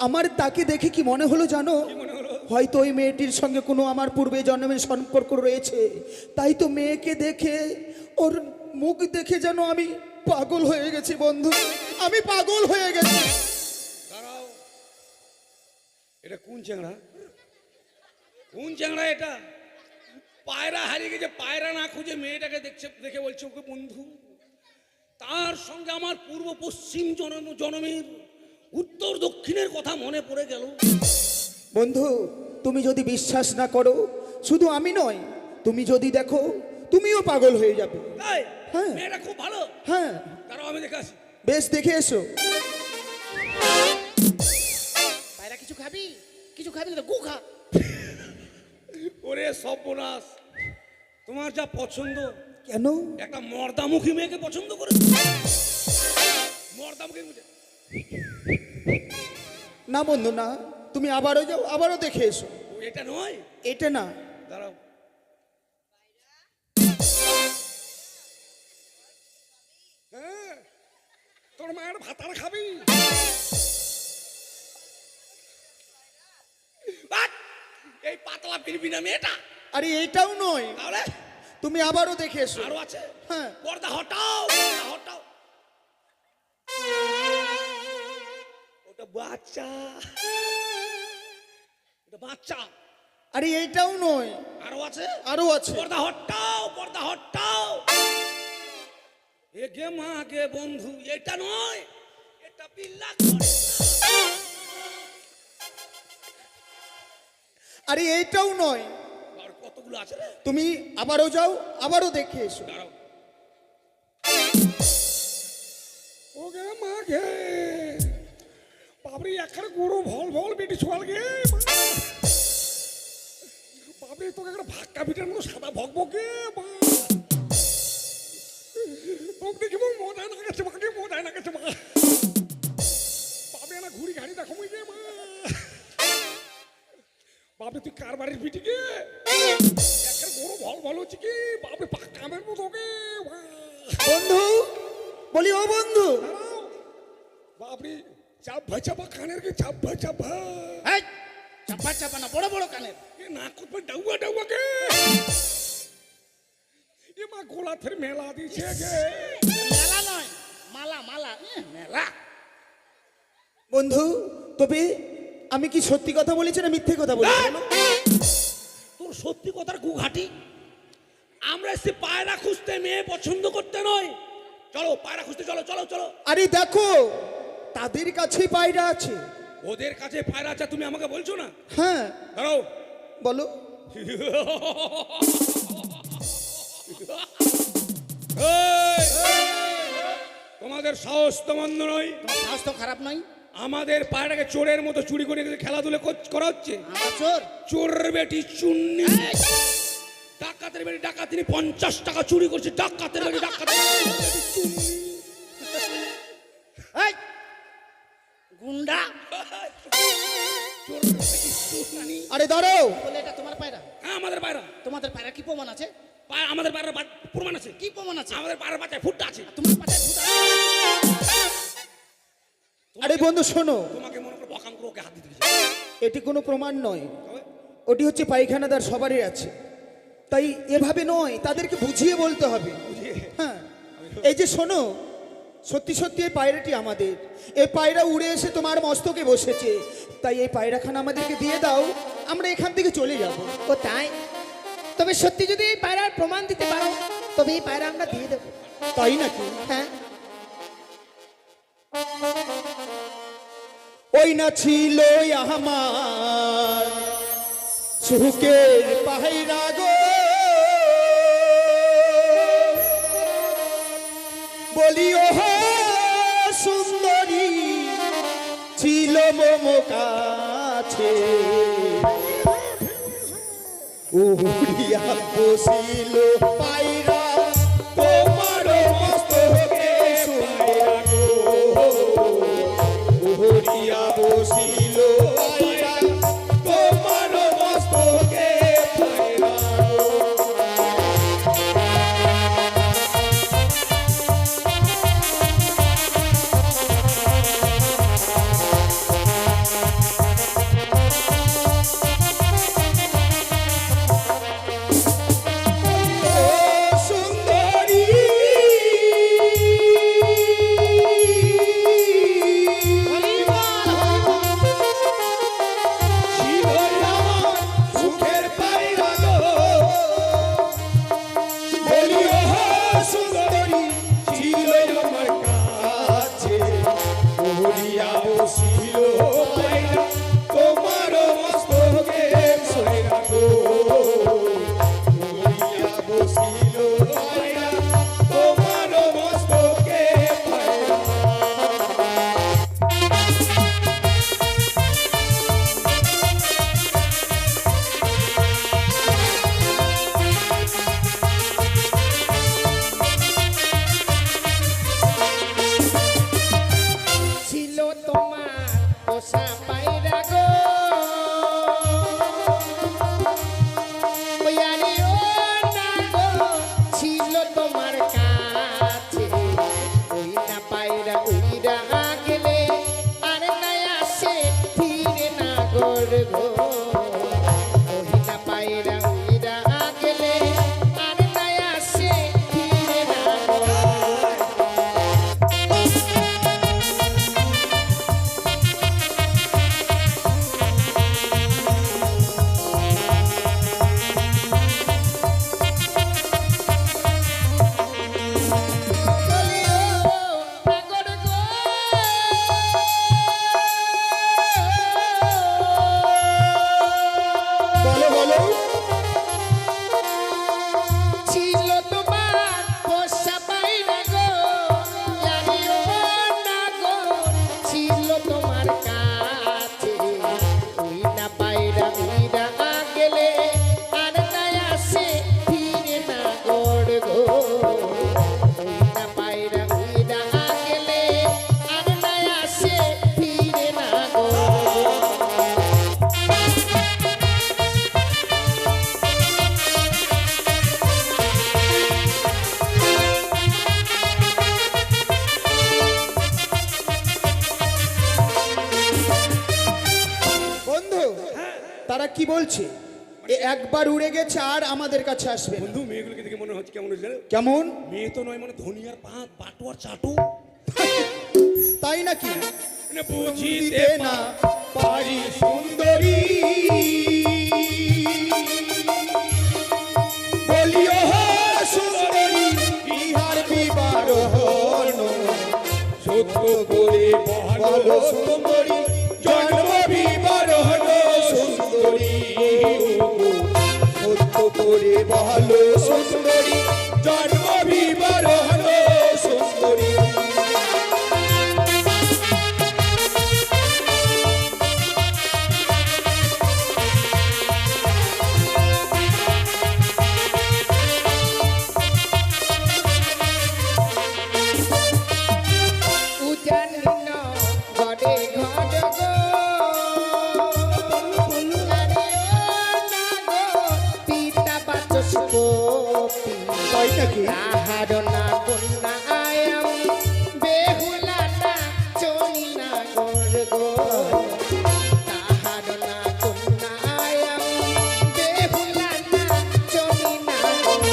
Speaker 5: আমার তাকে দেখে কি মনে হলো জানো?
Speaker 2: মনে হলো?
Speaker 5: হয়তো ওই মেয়েটির সঙ্গে কোনো আমার পূর্বে জন্মের সম্পর্ক রয়েছে। তাই তো মেয়েকে দেখে, ওর মুখ দেখে যেন আমি পাগল হয়ে গেছি বন্ধু, আমি পাগল হয়ে গেছি।
Speaker 2: দাঁড়াও, এটা কোন চ্যাংড়া? কোন চ্যাংড়া এটা? পায়রা হারিয়ে গেছে, পায়রা না খুঁজে মেয়েটাকে দেখছে, দেখে বলছে ওকে বন্ধু। তার সঙ্গে আমার পূর্ব পশ্চিম জনমের উত্তর দক্ষিণের কথা মনে পড়ে গেল।
Speaker 5: বন্ধু তুমি যদি বিশ্বাস না করো, শুধু আমি নয়, তুমি যদি দেখো তুমিও পাগল হয়ে যাবে।
Speaker 2: এই,
Speaker 5: হ্যাঁ।
Speaker 2: মেয়েটা খুব ভালো।
Speaker 5: হ্যাঁ
Speaker 2: দাঁড়াও আমি দেখে আসি।
Speaker 5: বেশ, দেখে এসো।
Speaker 1: পায়রা কিছু খাবি? কিছু খাবি না তো গু খা।
Speaker 2: ওরে সর্বনাশ, তোমার যা পছন্দ,
Speaker 5: কেন?
Speaker 2: একটা মর্দামুখী মেয়েকে পছন্দ করে। মর্দামুখী বুঝে?
Speaker 5: না বন্ধু না, তুমি আবারও যাও, আবারও দেখে এসো।
Speaker 2: ও এটা নয়,
Speaker 5: এটা না।
Speaker 2: দাঁড়াও। হ্যাঁ, তোর মায়ের ভাতার খাবি? বাট, এই পাতলা ফিরবি না মেয়েটা।
Speaker 5: আরে এইটাও নয়,
Speaker 2: তাহলে
Speaker 5: তুমি আবারও দেখে এসো।
Speaker 2: আরো আছে।
Speaker 5: হ্যাঁ।
Speaker 2: পর্দা হটাও, পর্দা হটাও। ওটা বাচ্চা, ওটা বাচ্চা।
Speaker 5: আরে এইটাও নয়,
Speaker 2: আরো আছে,
Speaker 5: আরো আছে।
Speaker 2: পর্দা হটাও, পর্দা হটাও। এ গে মা গে বন্ধু, এটা নয়, এটা বিল্লা করে।
Speaker 5: আরে এইটাও নয়,
Speaker 2: আর কতগুলো আছে রে?
Speaker 5: তুমি আবারও যাও, আবারও দেখে এসো।
Speaker 2: দাঁড়াও। ও গে মা গে, বাবরে একখানে গরু ভল ভল বেটি ছোয়াল গে বাবরে তোকে একটা ভাক্কা পিঠার মতো সাদা ভকভকে তোকে দেখি মজায় না গেছে মাকে মজায় না গেছে মা বাবরে না ঘুরি ঘাড়ি দেখো মুই গে মা বাবরে তুই কার বাড়ির পিটি গে একখানে গরু ভল ভল হচ্ছে কি বাবরে কামের মতো গে
Speaker 5: বন্ধু, বলি ও বন্ধু,
Speaker 2: বাবরে চাপা চাপা কানের কে চাপা চাপা
Speaker 1: এই চাপা চাপা না, বড় বড় কানের।
Speaker 2: এ না করবে ডাউয়া ডাউয়া কে এ মা গোলাথের মেলা দিছে গে
Speaker 1: মেলা নয়, মালা মালা, মেলা।
Speaker 5: বন্ধু, তবে আমি কি সত্যি কথা বলেছি না মিথ্যে কথা বলেছি বলো?
Speaker 2: তোর সত্যি কথার গুঘাটি আমরা এসে পায়রা খুঁজতে, মেয়ে পছন্দ করতে নয়। চলো পায়রা খুঁজতে, চলো চলো চলো।
Speaker 5: আরে দেখো, তাদের কাছে পায়রা আছে।
Speaker 2: ওদের কাছে পায়রা আছে তুমি আমাকে বলছো না?
Speaker 5: হ্যাঁ,
Speaker 2: দাঁড়াও
Speaker 5: বলো।
Speaker 2: এই, তোমাদের সাহস তো মন্দ নয়।
Speaker 1: তোমার সাহস তো খারাপ নয়।
Speaker 2: আমাদের পায়রাকে চোরের মতো চুরি করে খেলাধুলা করা হচ্ছে।
Speaker 1: আমার চোর।
Speaker 2: চোর বেটি চুন্নি, ডাকাতের বেটি ডাকাতিনি 50 টাকা চুরি করছে। ডাকাতের বেটি ডাকাত
Speaker 1: এই গুন্ডা।
Speaker 2: চোর বেটি চুন্নি।
Speaker 5: আরে দাঁড়াও,
Speaker 1: বলে এটা তোমার পায়রা?
Speaker 2: হ্যাঁ আমাদের পায়রা।
Speaker 1: তোমাদের পায়রা কি প্রমাণ আছে?
Speaker 2: আমাদের পায়রা প্রমাণ আছে।
Speaker 1: কি প্রমাণ আছে?
Speaker 2: আমাদের পায়রা বাচ্চায় ফুটটা আছে।
Speaker 1: তোমার পায়রা ভূত আছে?
Speaker 5: আরে বন্ধু শোনো,
Speaker 2: তোমাকে মনে করে বকাম করে ওকে হাত দিতে দিয়েছে।
Speaker 5: এটি কোনো প্রমাণ নয়, ওটি হচ্ছে পায়খানাদার, সবারই আছে। তাই এভাবে নয়, তাদেরকে বুঝিয়ে বলতে হবে। হ্যাঁ, এই যে শোনো, সত্যি সত্যি এই পায়রাটি আমাদের। এই পায়রা উড়ে এসে তোমার মস্তকে বসেছে, তাই এই পায়রাখানা আমাদেরকে দিয়ে দাও, আমরা এখান থেকে চলে যাব।
Speaker 4: ও তাই? তবে সত্যি যদি এই পায়রার প্রমাণ দিতে পারো তবে এই পায়রা আমরা দিয়ে দেবো।
Speaker 5: তাই নাকি?
Speaker 4: হ্যাঁ,
Speaker 5: ওই না ছিল আমার সুখের পায়রা গো, বলি ও সুন্দরী ছিল মম কাছে, উড়িয়া বসিল পায়রা তোমার মস্তকে পায়রা গো, উড়িয়া বসিল পায়রা তোমার মস্তকে পায়রা গো।
Speaker 4: ছিল তোমার পোষা পায়রা গো, ওই আরে ও না গো, ছিল তোমার কাছে, ওই না পায়রা উড়িরা গেলে আর না আসে ফিরে না গোর গো, ওই না পায়রা উড়িরা গেলে আর না আসে ফিরে না গো।
Speaker 5: বলো বলো।
Speaker 4: ছিল তোমার পোষা পায়রা গো, জানিও না গো, ছিল তোমার কাছে।
Speaker 5: তারা কি বলছে এ একবার উড়ে গেছে আর আমাদের কাছে আসবে না।
Speaker 2: বন্ধু মেয়েগুলোকে দেখে মনে হচ্ছে কেমন হচ্ছে জানো?
Speaker 5: কেমন?
Speaker 2: মেয়ে তো নয়, মানে ধনিয়ার পাত বাটো আর চাটু।
Speaker 5: তাই নাকি?
Speaker 2: মানে বুঝিতে
Speaker 5: দিতে না পারি সুন্দরী বলিও হে সুন্দরী ইহার বিবারহন সত্য করে বলো সুন্দরী জন্ম বিবারহন সুন্দরী সত্য করে বলো সুন্দরী জন্ম বিবারহন সুন্দরী।
Speaker 4: উজান নিন ঘরে ঘর গো পিতা বাচস্পতি
Speaker 5: তাই নাকি?
Speaker 4: তাহার না কন্যা আয়াম বেহুলা না চনিনা গর গো তাহার না কন্যা আয়াম বেহুলা না চনিনা গর।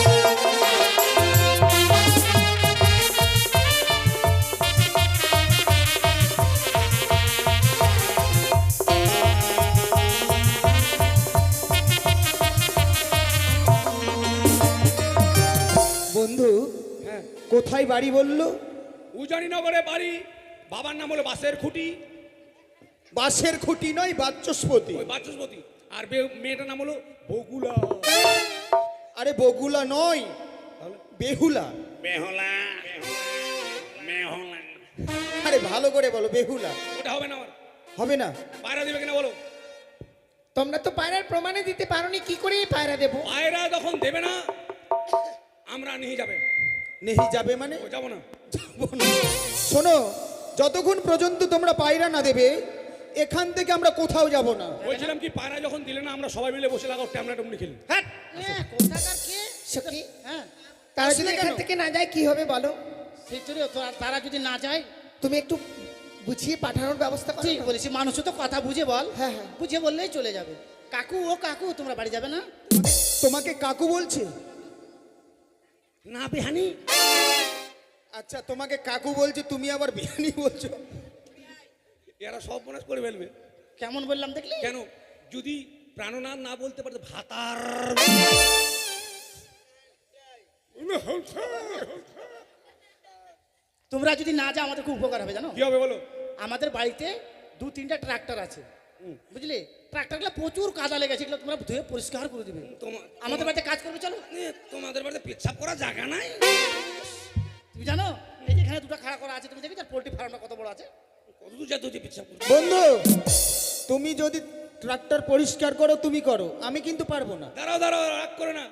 Speaker 5: বন্ধু
Speaker 2: হ্যাঁ,
Speaker 5: কোথায় বাড়ি বললো?
Speaker 2: উজানিনগরে বাড়ি। বাবার নাম হলো বাসের খুঁটি,
Speaker 5: বাঁশের খুঁটি নয় বাচস্পতি।
Speaker 2: ওই বাচস্পতি। আর মেয়েটার নাম হলো বগুলা।
Speaker 5: আরে বগুলা নয়,
Speaker 2: তাহলে
Speaker 5: বেহুলা।
Speaker 7: বেহলা মেহলা
Speaker 5: আরে ভালো করে বলো, বেহুলা।
Speaker 2: ওটা হবে না আমার।
Speaker 5: হবে না?
Speaker 2: পায়রা দিবে কিনা বলো?
Speaker 4: তোমরা তো পায়রার প্রমাণে দিতে পারোনি, কি করে পায়রা দেবো?
Speaker 2: পায়রা যখন দেবে না আমরা নিয়ে যাবে।
Speaker 5: নেহি যাবে মানে?
Speaker 2: ও যাবো না।
Speaker 5: যাবো না। শোনো, যতক্ষণ পর্যন্ত তোমরা পায়রা না দেবে এখান থেকে আমরা কোথাও যাব না।
Speaker 2: বলছিলাম কি, পায়রা যখন দিলে না আমরা সবাই মিলে বসে লাগাও ট্যামলা টুমনি খেলি।
Speaker 1: হ্যাঁ কোথাকার কে?
Speaker 4: সখী,
Speaker 1: হ্যাঁ
Speaker 4: তারা যদি
Speaker 1: আসলে
Speaker 4: এখান
Speaker 1: কেন?
Speaker 4: থেকে না যায় কি হবে বলো?
Speaker 1: সেই জন্য তারা যদি না যায়,
Speaker 4: তুমি একটু বুঝিয়ে পাঠানোর ব্যবস্থা করো
Speaker 1: ঠিক
Speaker 4: না?
Speaker 1: বলেছি, মানুষও তো কথা বুঝে বল।
Speaker 4: হ্যাঁ, হ্যাঁ।
Speaker 1: বুঝে বললেই চলে যাবে। কাকু ও কাকু, তোমরা বাড়ি যাবে না?
Speaker 5: তোমাকে কাকু বলছে?
Speaker 2: না বেহানি।
Speaker 5: আচ্ছা, তোমাকে কাকু বলছে, তুমি আবার বিহানি বলছো?
Speaker 2: এরা সব মনে করে ফেলবে।
Speaker 1: কেমন বললাম দেখলি?
Speaker 2: কেন? যদি প্রাণনাথ না বলতে পারতো ভাতার।
Speaker 1: তোমরা যদি না যাও আমাদের খুব উপকার হবে জানো।
Speaker 2: কি হবে বলো?
Speaker 1: আমাদের বাড়িতে 2-3টা ট্রাক্টর আছে, বুঝলে? ট্রাক্টরগুলো প্রচুর কাদা লেগেছে, এগুলো তোমরা ধুয়ে পরিষ্কার করে দিবে। আমাদের বাড়িতে কাজ করবে, চলো।
Speaker 2: তোমাদের বাড়িতে পেচ্ছাপ করা জায়গা নাই?
Speaker 1: তুমি জানো এই যে এখানে দুটো খাড়া করা আছে, তুমি দেখি তার পোল্ট্রি ফার্মটা কত বড় আছে?
Speaker 2: কত দূর যেতে হচ্ছে পেচ্ছাপ করতে?
Speaker 5: বন্ধু, তুমি যদি ট্রাক্টর পরিষ্কার করো তুমি করো, আমি কিন্তু পারবো না।
Speaker 2: দাঁড়াও দাঁড়াও, রাগ করে না।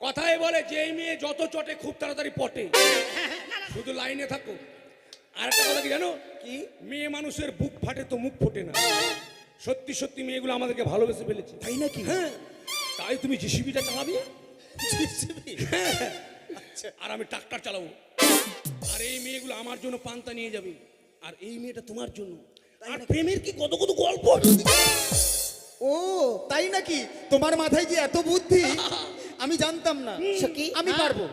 Speaker 2: কথাই বলে যে এই মেয়ে যত চটে খুব তাড়াতাড়ি পটে। শুধু লাইনে থাকো। আর একটা কথা কি জানো?
Speaker 5: কি?
Speaker 2: মেয়ে মানুষের বুক ফাটে তো মুখ ফোটে না। সত্যি সত্যি মেয়েগুলো আমাদেরকে ভালোবেসে ফেলেছে।
Speaker 5: তাই নাকি?
Speaker 2: হ্যাঁ, তাই তুমি জিসিবিটা চালাবি, হ্যাঁ, আর আমি ট্রাক্টর চালাবো। আর এই মেয়েগুলো আমার জন্য পান্তা নিয়ে যাবে, আর এই মেয়েটা তোমার জন্য। আর প্রেমের কি কত কত গল্প।
Speaker 5: ও তাই নাকি? তোমার মাথায় যে এত বুদ্ধি আমি জানতাম না।
Speaker 4: সখী,
Speaker 5: আমি পারবো।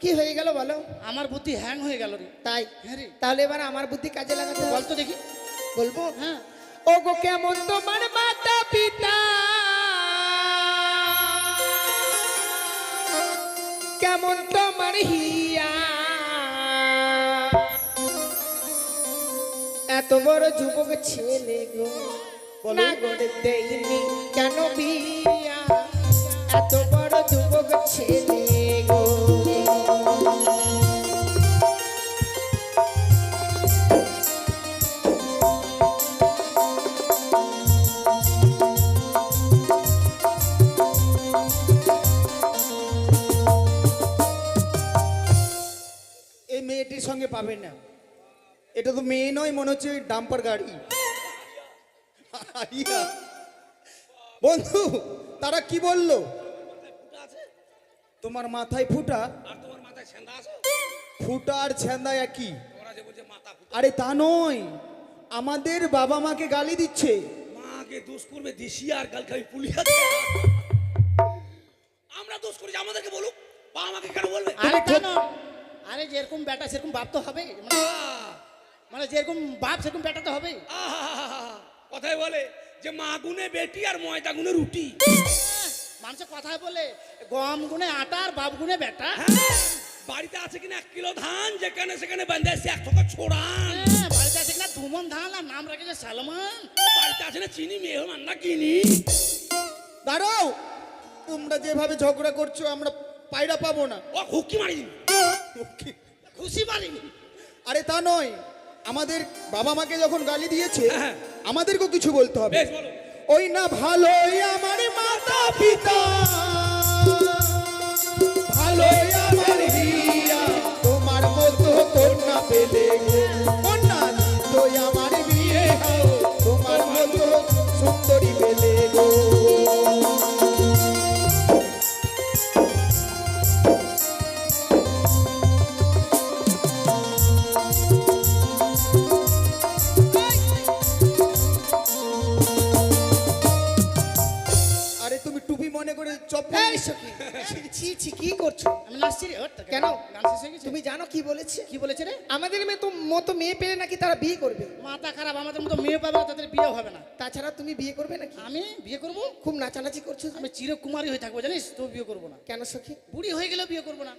Speaker 4: কি হয়ে গেল বলো?
Speaker 1: আমার বুদ্ধি হ্যাং হয়ে গেল রে।
Speaker 4: তাই?
Speaker 1: হ্যাঁ রে।
Speaker 4: তাহলে এবার আমার বুদ্ধি কাজে লাগাতে হবে।
Speaker 1: বল তো দেখি।
Speaker 4: বলবো?
Speaker 1: হ্যাঁ।
Speaker 4: ও গো কেমন তোমার মাতা পিতা, কেমন তোমার হিয়া, এত বড় যুবক ছেলে গো না গড়ে দেয়নি কেন বিয়া, এত বড় যুবক ছেলে গো।
Speaker 5: এই মেয়েটির সঙ্গে পাবেন না। এটা তো মেয়ে নয়, মনে হচ্ছে ডাম্পার গাড়ি। আরিয়া। বন্ধু, তারা কি বললো? তোমার মাথায় ফুটা?
Speaker 2: আর তোমার মাথায় ছেঁদা আছে?
Speaker 5: ফুটা আর ছেঁদা একই।
Speaker 2: ওরা যে বলছে মাথা ফুটা।
Speaker 5: আরে তা নয়, আমাদের বাবা মাকে গালি দিচ্ছে।
Speaker 2: মাকে আগে দোষ করবে দেশি আর কালকে আমি পুলিশ আমরা দোষ করি আমাদেরকে বলুক বা আমাকে কেন বলবে
Speaker 1: আরে তা না, আরে যেরকম বেটা সেরকম বাপ তো হবে, মানে যেরকম বাপ সেরকম বেটা তো হবে।
Speaker 2: কথাই বলে যে মা গুনে বেটি আর ময়দা গুনে রুটি।
Speaker 1: মানুষের কথা বলে গম গুনে আটা আর বাপ গুনে বেটা।
Speaker 2: হ্যাঁ, বাড়িতে আছে কিনা 1 কিলো ধান যেখানে সেখানে বেঁধে 1 টাকা ছোড়ান।
Speaker 1: হ্যাঁ, বাড়িতে আছে কিনা ধুমন ধান আর নাম রেখেছে সালমান।
Speaker 2: বাড়িতে আছে না চিনি মেহমান না কিনি।
Speaker 5: দাঁড়াও, তোমরা যেভাবে ঝগড়া করছো আমরা পায়রা পাবো না।
Speaker 2: ও হুকি মারি
Speaker 1: খুশি মারিনি।
Speaker 5: আরে তা নয়, আমাদের বাবা মাকে যখন গালি দিয়েছে
Speaker 2: হ্যাঁ।
Speaker 5: আমাদেরকেও কিছু বলতে হবে।
Speaker 2: বেশ বলো।
Speaker 5: ওই না ভালোই আমার মাতা পিতা, ভালোই আমার হিয়া, তোমার মতো কন্যা পেলে গো, কন্যা তুই আমার বিয়ে হও, তোমার মতো সুন্দরী পেলে গো। আরে তুমি টুপি মনে করে চপ
Speaker 8: এই সখী, ছি ছি কি করছো?
Speaker 1: আমি নাচছি রে। ওর
Speaker 8: কেন?
Speaker 1: গান শেষ হয়ে গেছে?
Speaker 8: তুমি জানো কি বলেছে?
Speaker 1: কি বলেছে রে?
Speaker 8: আমাদের মেয়ে তো মতো মেয়ে পেলে নাকি তারা বিয়ে করবে।
Speaker 1: মাথা খারাপ, আমাদের মতো মেয়ে পাবে না, তাদের বিয়ে হবে না।
Speaker 8: তাছাড়া তুমি বিয়ে করবে নাকি?
Speaker 1: আমি বিয়ে করব?
Speaker 8: খুব নাচানাচি করছো যে।
Speaker 1: আমি চিরকুমারী হয়ে থাকবো জানিস, তো বিয়ে করবো না।
Speaker 8: কেন সখী?
Speaker 1: বুড়ি হয়ে গেলেও বিয়ে করবো না।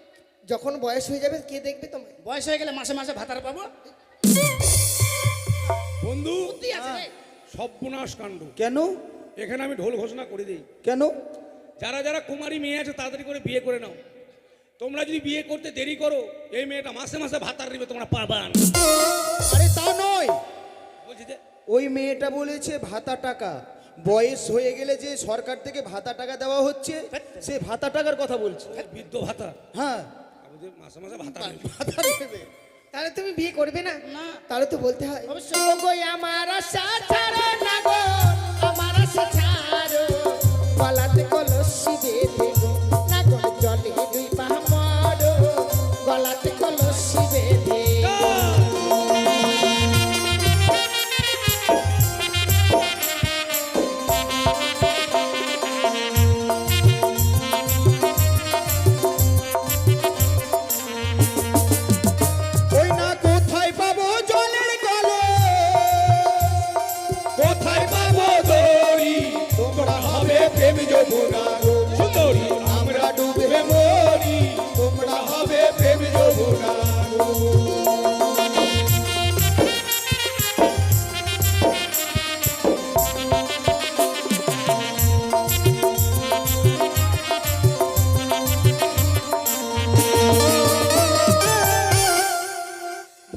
Speaker 8: যখন বয়স হয়ে যাবে কে দেখবে তোমায়?
Speaker 1: বয়স হয়ে গেলে মাসে মাসে ভাতার পাবো।
Speaker 2: বন্ধু
Speaker 1: বুদ্ধি আছে রে।
Speaker 2: সর্বনাশ কাণ্ড।
Speaker 5: কেন
Speaker 2: এখানে আমি ঢোল ঘোষণা করে দিই,
Speaker 5: কেন?
Speaker 2: যারা যারা কুমারী মেয়ে আছে তাড়াতাড়ি করে বিয়ে করে নাও। তোমরা যদি বিয়ে করতে দেরি করো এই মেয়েটা মাসে মাসে ভাতার দিবে, তোমরা পাবা না।
Speaker 5: আরে তা নয়,
Speaker 2: বলছি যে
Speaker 5: ওই মেয়েটা বলেছে ভাতা টাকা, বয়স হয়ে গেলে যে সরকার থেকে ভাতা টাকা দেওয়া হচ্ছে সে ভাতা টাকার কথা বলছে।
Speaker 2: বৃদ্ধ ভাতা
Speaker 5: হ্যাঁ,
Speaker 2: আমাদের মাসে মাসে ভাতা দিবে।
Speaker 5: ভাতা দেবে।
Speaker 8: তাহলে তুমি বিয়ে করবে না?
Speaker 1: না।
Speaker 8: তাহলে তো বলতে হয়
Speaker 1: অবশ্যই।
Speaker 8: ওগো আমার আশা ছাড়ো না গো, আমার আশা ছাড়ো, গলাতে কলসি বেঁধে গো, না গো জলে দুই পা মরো, গলাতে কলসি বেঁধে।
Speaker 5: ওই না কোথায় পাবো জলের কলস, কোথায় পাবো দড়ি, তোমরা হবে প্রেম যমুনা গো, সুন্দরী আমরা ডুবে মরি, তোমরা হবে প্রেম যমুনা গো।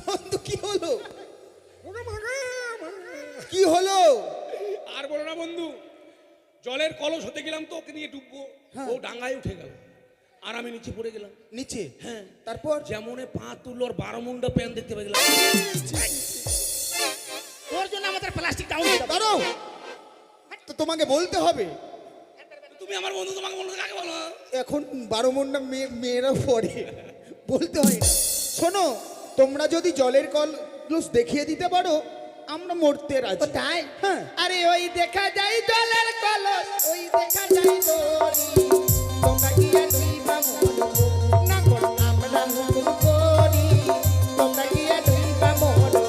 Speaker 5: বন্ধু কি হলো? কি হলো?
Speaker 2: আর বলো না বন্ধু, জলের কলস হতে গেলাম তো ওকে নিয়ে ডুববো, ও ডাঙ্গায় উঠে গেল আর আমি নিচে পড়ে গেলাম।
Speaker 5: নিচে?
Speaker 2: হ্যাঁ,
Speaker 5: তারপর?
Speaker 2: যেমন পা তুললোর 12 মুন্ডা প্যান দেখতে পেলাম।
Speaker 1: তোর জন্য আমাদের প্লাস্টিক ডাউন হয়ে যাবে।
Speaker 5: দাঁড়াও, তো তোমাকে বলতে হবে।
Speaker 2: তুমি আমার বন্ধু, তোমাকে বন্ধু কাকে বলো?
Speaker 5: এখন 12 মন্ডা মেয়েরা পড়ে, বলতে হয় না। শোনো, তোমরা যদি জলের কলস দেখিয়ে দিতে পারো আমরা মরতে রাজি।
Speaker 8: ও তাই?
Speaker 5: হ্যাঁ।
Speaker 8: আরে ওই দেখা যায় জলের কলস, ওই দেখা যায় দড়ি, তোমরা গিয়া দুই পা মরো, না গো আমরা হুকুম করি, তোমরা গিয়া দুই পা মরো।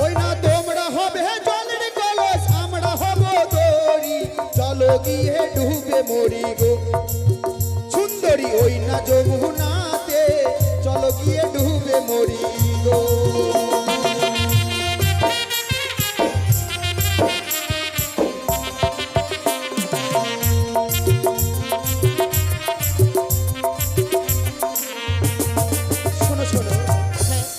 Speaker 5: ওই না তোমরা হবে জলের কলস, আমরা হব দড়ি, চলো গিয়ে ডুবে মরি গো, সুন্দরী ওই না যমুনাতে, চলো গিয়ে ডুবে মরি গো। শোনো শোনো,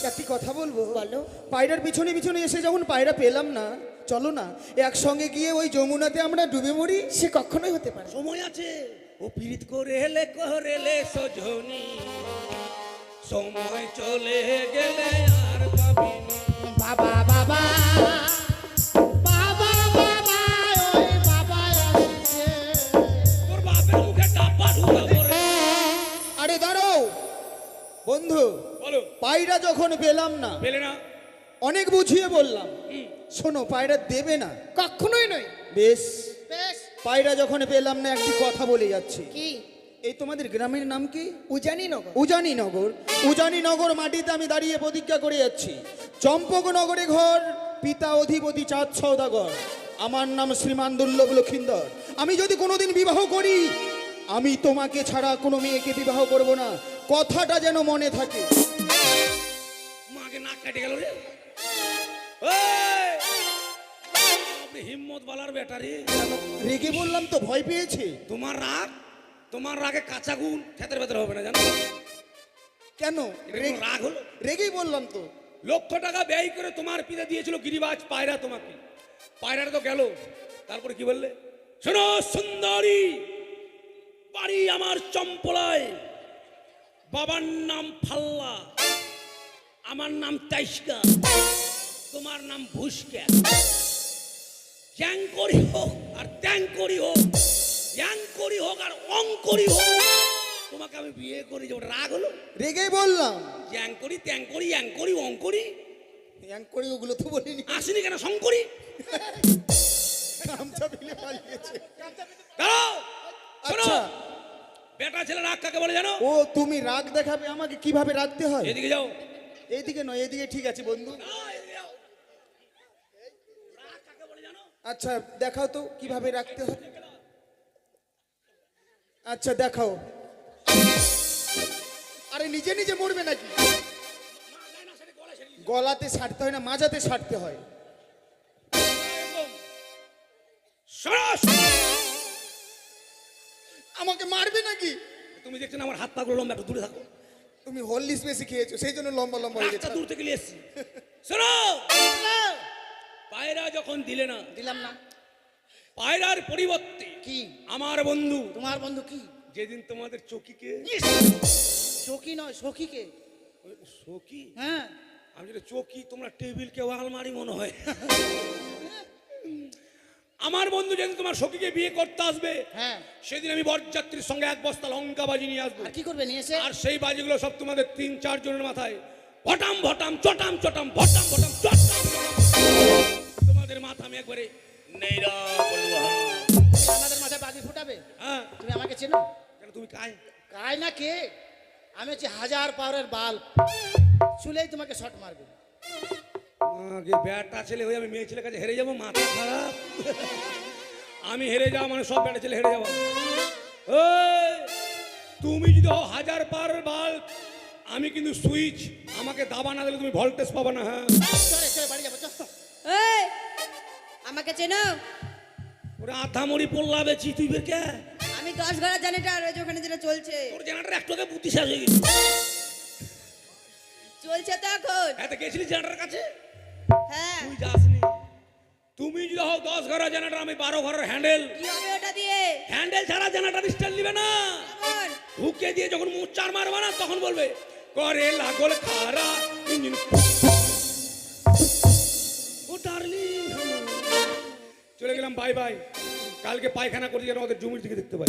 Speaker 5: একটি কথা বলবো।
Speaker 8: বলো।
Speaker 5: পায়রার পিছনে পিছনে এসে যখন পায়রা পেলাম না, চলো না একসঙ্গে গিয়ে ওই যমুনাতে আমরা ডুবে মরি।
Speaker 8: সে কখনোই হতে পারে না।
Speaker 2: সময় আছে, ও পীড়িত করেলে সজনী, সময় চলে গেলে আর পাবি না।
Speaker 1: বাবা বাবা বাবা বাবা ওই বাবা
Speaker 5: বন্ধু
Speaker 2: বলো।
Speaker 5: পায়রা যখন পেলাম না,
Speaker 2: পেলে না?
Speaker 5: অনেক বুঝিয়ে বললাম, শোনো পায়রা দেবে না।
Speaker 8: কখনোই নয়।
Speaker 5: বেশ,
Speaker 8: বেশ।
Speaker 5: পায়রা যখন পেলাম না একটি কথা বলে যাচ্ছি।
Speaker 8: কি?
Speaker 5: এই তোমাদের গ্রামের নাম কি?
Speaker 8: উজানি নগর।
Speaker 5: উজানিনগর। উজানিনগর মাটিতে আমি দাঁড়িয়ে প্রতিজ্ঞা করে যাচ্ছি, চম্পকনগরে ঘর, পিতা অধিপতি চাঁদ সওদাগর, আমার নাম শ্রীমান দুর্লভ লক্ষিন্দর। আমি যদি কোনোদিন বিবাহ করি, আমি তোমাকে ছাড়া কোনো মেয়েকে বিবাহ করব না, কথাটা যেন মনে থাকে।
Speaker 2: মাকে নাক কেটে গেল রে। ওই! আপনি হিম্মত বালার ব্যাটারি।
Speaker 5: রেগে বললাম তো, ভয় পেয়েছে।
Speaker 2: তোমার রাগে কাঁচা গুণ ক্ষেতের ভেতরে হবে না, জানো?
Speaker 5: কেন?
Speaker 2: এটা কোনো রাগ হলো?
Speaker 5: রেগেই বললাম তো।
Speaker 2: লক্ষ টাকা ব্যয় করে তোমার পিতা দিয়েছিল গিরিবাজ পায়রা তোমাকে, পায়রাটা তো গেল। তারপরে কি বললে? শোনো সুন্দরী, বাড়ি আমার চম্পলায়, বাবার নাম ফাল্লা, আমার নাম তাইস্কা, তোমার নাম ভুসকা। জ্যাংকরি হোক আর ট্যাংকরি হোক, জ্যাংকরি হোক আর অঙ্করি হোক, তোমাকে আমি বিয়ে করি। যে রাগ হলো?
Speaker 5: রেগেই বললাম।
Speaker 2: জ্যাংকরি ট্যাংকরি অ্যাংকরি অঙ্করি
Speaker 5: করে ওগুলো তো বলিনি।
Speaker 2: আসেনি কেন শঙ্করি?
Speaker 5: গামছা ফেলে পালিয়েছে।
Speaker 2: দাঁড়াও, শোনো,
Speaker 5: আচ্ছা,
Speaker 2: বেটা ছেলে রাগ কাকে বলে জানো?
Speaker 5: ও তুমি রাগ দেখাবে আমাকে, কিভাবে রাখতে হয়?
Speaker 2: এদিকে যাও।
Speaker 5: এইদিকে নয়, এদিকে ঠিক আছে বন্ধু।
Speaker 2: এদিকে যাও। রাগ কাকে বলে জানো?
Speaker 5: আচ্ছা দেখাও তো কিভাবে রাখতে হয়। আচ্ছা দেখাও। আরে নিজে নিজে মরবে নাকি? গলাতে সারতে হয় না, মাজাতে সারতে হয়।
Speaker 2: শোনো,
Speaker 5: আমাকে মারবে নাকি?
Speaker 2: তুমি দেখছো না আমার হাত পাগুলো লম্বা, একটু দূরে থাকো।
Speaker 5: তুমি হরলিক্স বেশি খেয়েছো, সেই জন্য লম্বা লম্বা হয়ে
Speaker 2: রাস্তা
Speaker 5: গেছে।
Speaker 2: দূর থেকে নিয়ে এসছি। শোনো, পায়রা যখন দিলে না,
Speaker 1: দিলাম না।
Speaker 2: পায়রার পরিবর্তে
Speaker 1: কি?
Speaker 2: আমার বন্ধু,
Speaker 1: তোমার বন্ধু কি?
Speaker 2: যেদিন তোমাদের চকিকে,
Speaker 1: সখী নয়, সখীকে।
Speaker 2: চকি,
Speaker 1: হ্যাঁ,
Speaker 2: আমি যেটা চকি, তোমরা টেবিল কেউ আলমারি মনে হয়। আমার বন্ধু যেদিন তোমার সখীকে বিয়ে করতে আসবে,
Speaker 1: হ্যাঁ,
Speaker 2: সেদিন আমি বরযাত্রীর সঙ্গে এক বস্তা লঙ্কা বাজি নিয়ে আসবো।
Speaker 1: আর কি করবে নিয়ে এসে?
Speaker 2: আর সেই বাজিগুলো সব তোমাদের 3-4 জনের মাথায় ভটাম ভটাম চটাম চটাম ভটাম ভটাম চটাম তোমাদের মাথা আমি একবারে নেইরা বলবো।
Speaker 1: তুমি আমাদের মাথায় বাজি ফুটাবে?
Speaker 2: হ্যাঁ,
Speaker 1: তুমি আমাকে চেনো?
Speaker 2: কেন তুমি কায়?
Speaker 1: কায় না কে? আমি হচ্ছে 1000 পাওয়ারের বাল্ব, চুলেই তোমাকে শট মারবে।
Speaker 2: আগে ব্যাটা ছেলে হয়ে আমি মেয়ে ছেলের কাছে হেরে যাবো, মাথা খারাপ। আমি হেরে যাওয়া মানে সব ব্যাটা ছেলে হেরে যাবো। ওই তুমি যদি 1000 পাওয়ারের বাল্ব, আমি কিন্তু সুইচ, আমাকে দাবা না দিলে তুমি ভোল্টেজ পাবা না। হ্যাঁ,
Speaker 1: চলে চলে বাড়ি যাবো, চল।
Speaker 3: এই, আমাকে চেনো?
Speaker 2: ওরা আধা মরি পড়লা বেছি, তুই বের কে?
Speaker 3: আমি 10 ঘোড়া জেনারেটর, ওই যে ওখানে যেটা চলছে।
Speaker 2: তোর জেনারেটর একটুকে বুদ্ধি শেষ হয়ে গেছে।
Speaker 3: চলছে তো এখন।
Speaker 2: এত গেছিলি জেনারেটরের কাছে?
Speaker 3: হ্যাঁ।
Speaker 2: তুই যাসনি। তুমি যদি হও 10 ঘরের জেনারেটর, আমি 12 ঘরের হ্যান্ডেল।
Speaker 3: কি হবে ওটা দিয়ে?
Speaker 2: হ্যান্ডেল ছাড়া জেনারেটর স্টাইল নিবে না।
Speaker 3: কেমন?
Speaker 2: ঢুকে দিয়ে যখন মুচার মারবা না, তখন বলবে করে লাগল খারা ইঞ্জিন। ও ডার্লিং, চলে গেলাম, বাই বাই। কালকে পায়খানা করতে যেন ওদের জমির দিকে দেখতে পাই।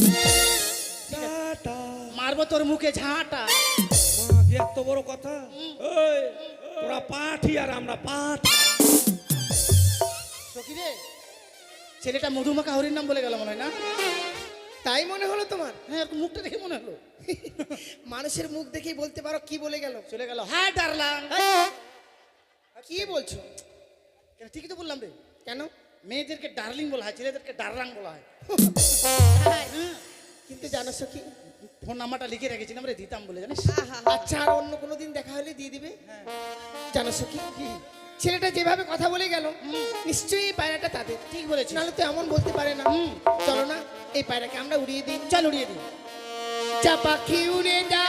Speaker 2: টাটা।
Speaker 1: মারবো তোর মুখে ঝাঁটা।
Speaker 2: মা, কি এত বড় কথা! ওই তোরা পাঠি আর আমরা পাঠ।
Speaker 1: সখী রে, ছেলেটা মধুমাখা হরির নাম বলে গেল মনে হয় না?
Speaker 8: তাই মনে হলো তোমার?
Speaker 1: হ্যাঁ, এরকম মুখটা দেখে মনে হলো।
Speaker 8: মানুষের মুখ দেখেই বলতে পারো কি বলে গেল।
Speaker 1: চলে গেল, হ্যাঁ ডারলাম।
Speaker 8: কি বলছো?
Speaker 1: ঠিকই তো বললাম রে।
Speaker 8: কেন?
Speaker 1: মেয়েদেরকে ডার্লিং বলা হয়, ছেলেদেরকে ডারলাং বলা হয়।
Speaker 8: কিন্তু জানো কি,
Speaker 1: ফোন নাম্বারটা লিখে রেখেছিলাম রে, দিতাম বলে জানিস।
Speaker 8: আচ্ছা আর অন্য কোনো দিন দেখা হলে দিয়ে দিবে। জানো কি, ছেলেটা যেভাবে কথা বলে গেল, নিশ্চয়ই এই পায়রাটা তাদের।
Speaker 1: ঠিক বলেছিস।
Speaker 8: নাহলে তো এমন বলতে পারে না। চলো না, এই পায়রাকে আমরা উড়িয়ে দিই।
Speaker 1: চল উড়িয়ে দিই।
Speaker 8: যা পাখি উড়ে যা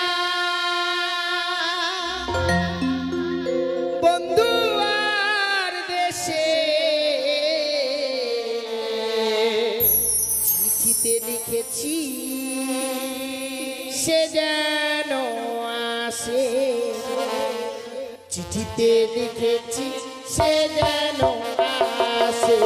Speaker 8: বন্ধু আর দেশে, চিঠিতে লিখেছি সে যেন আসে, চিঠিতে লিখেছি সে যেন আসে।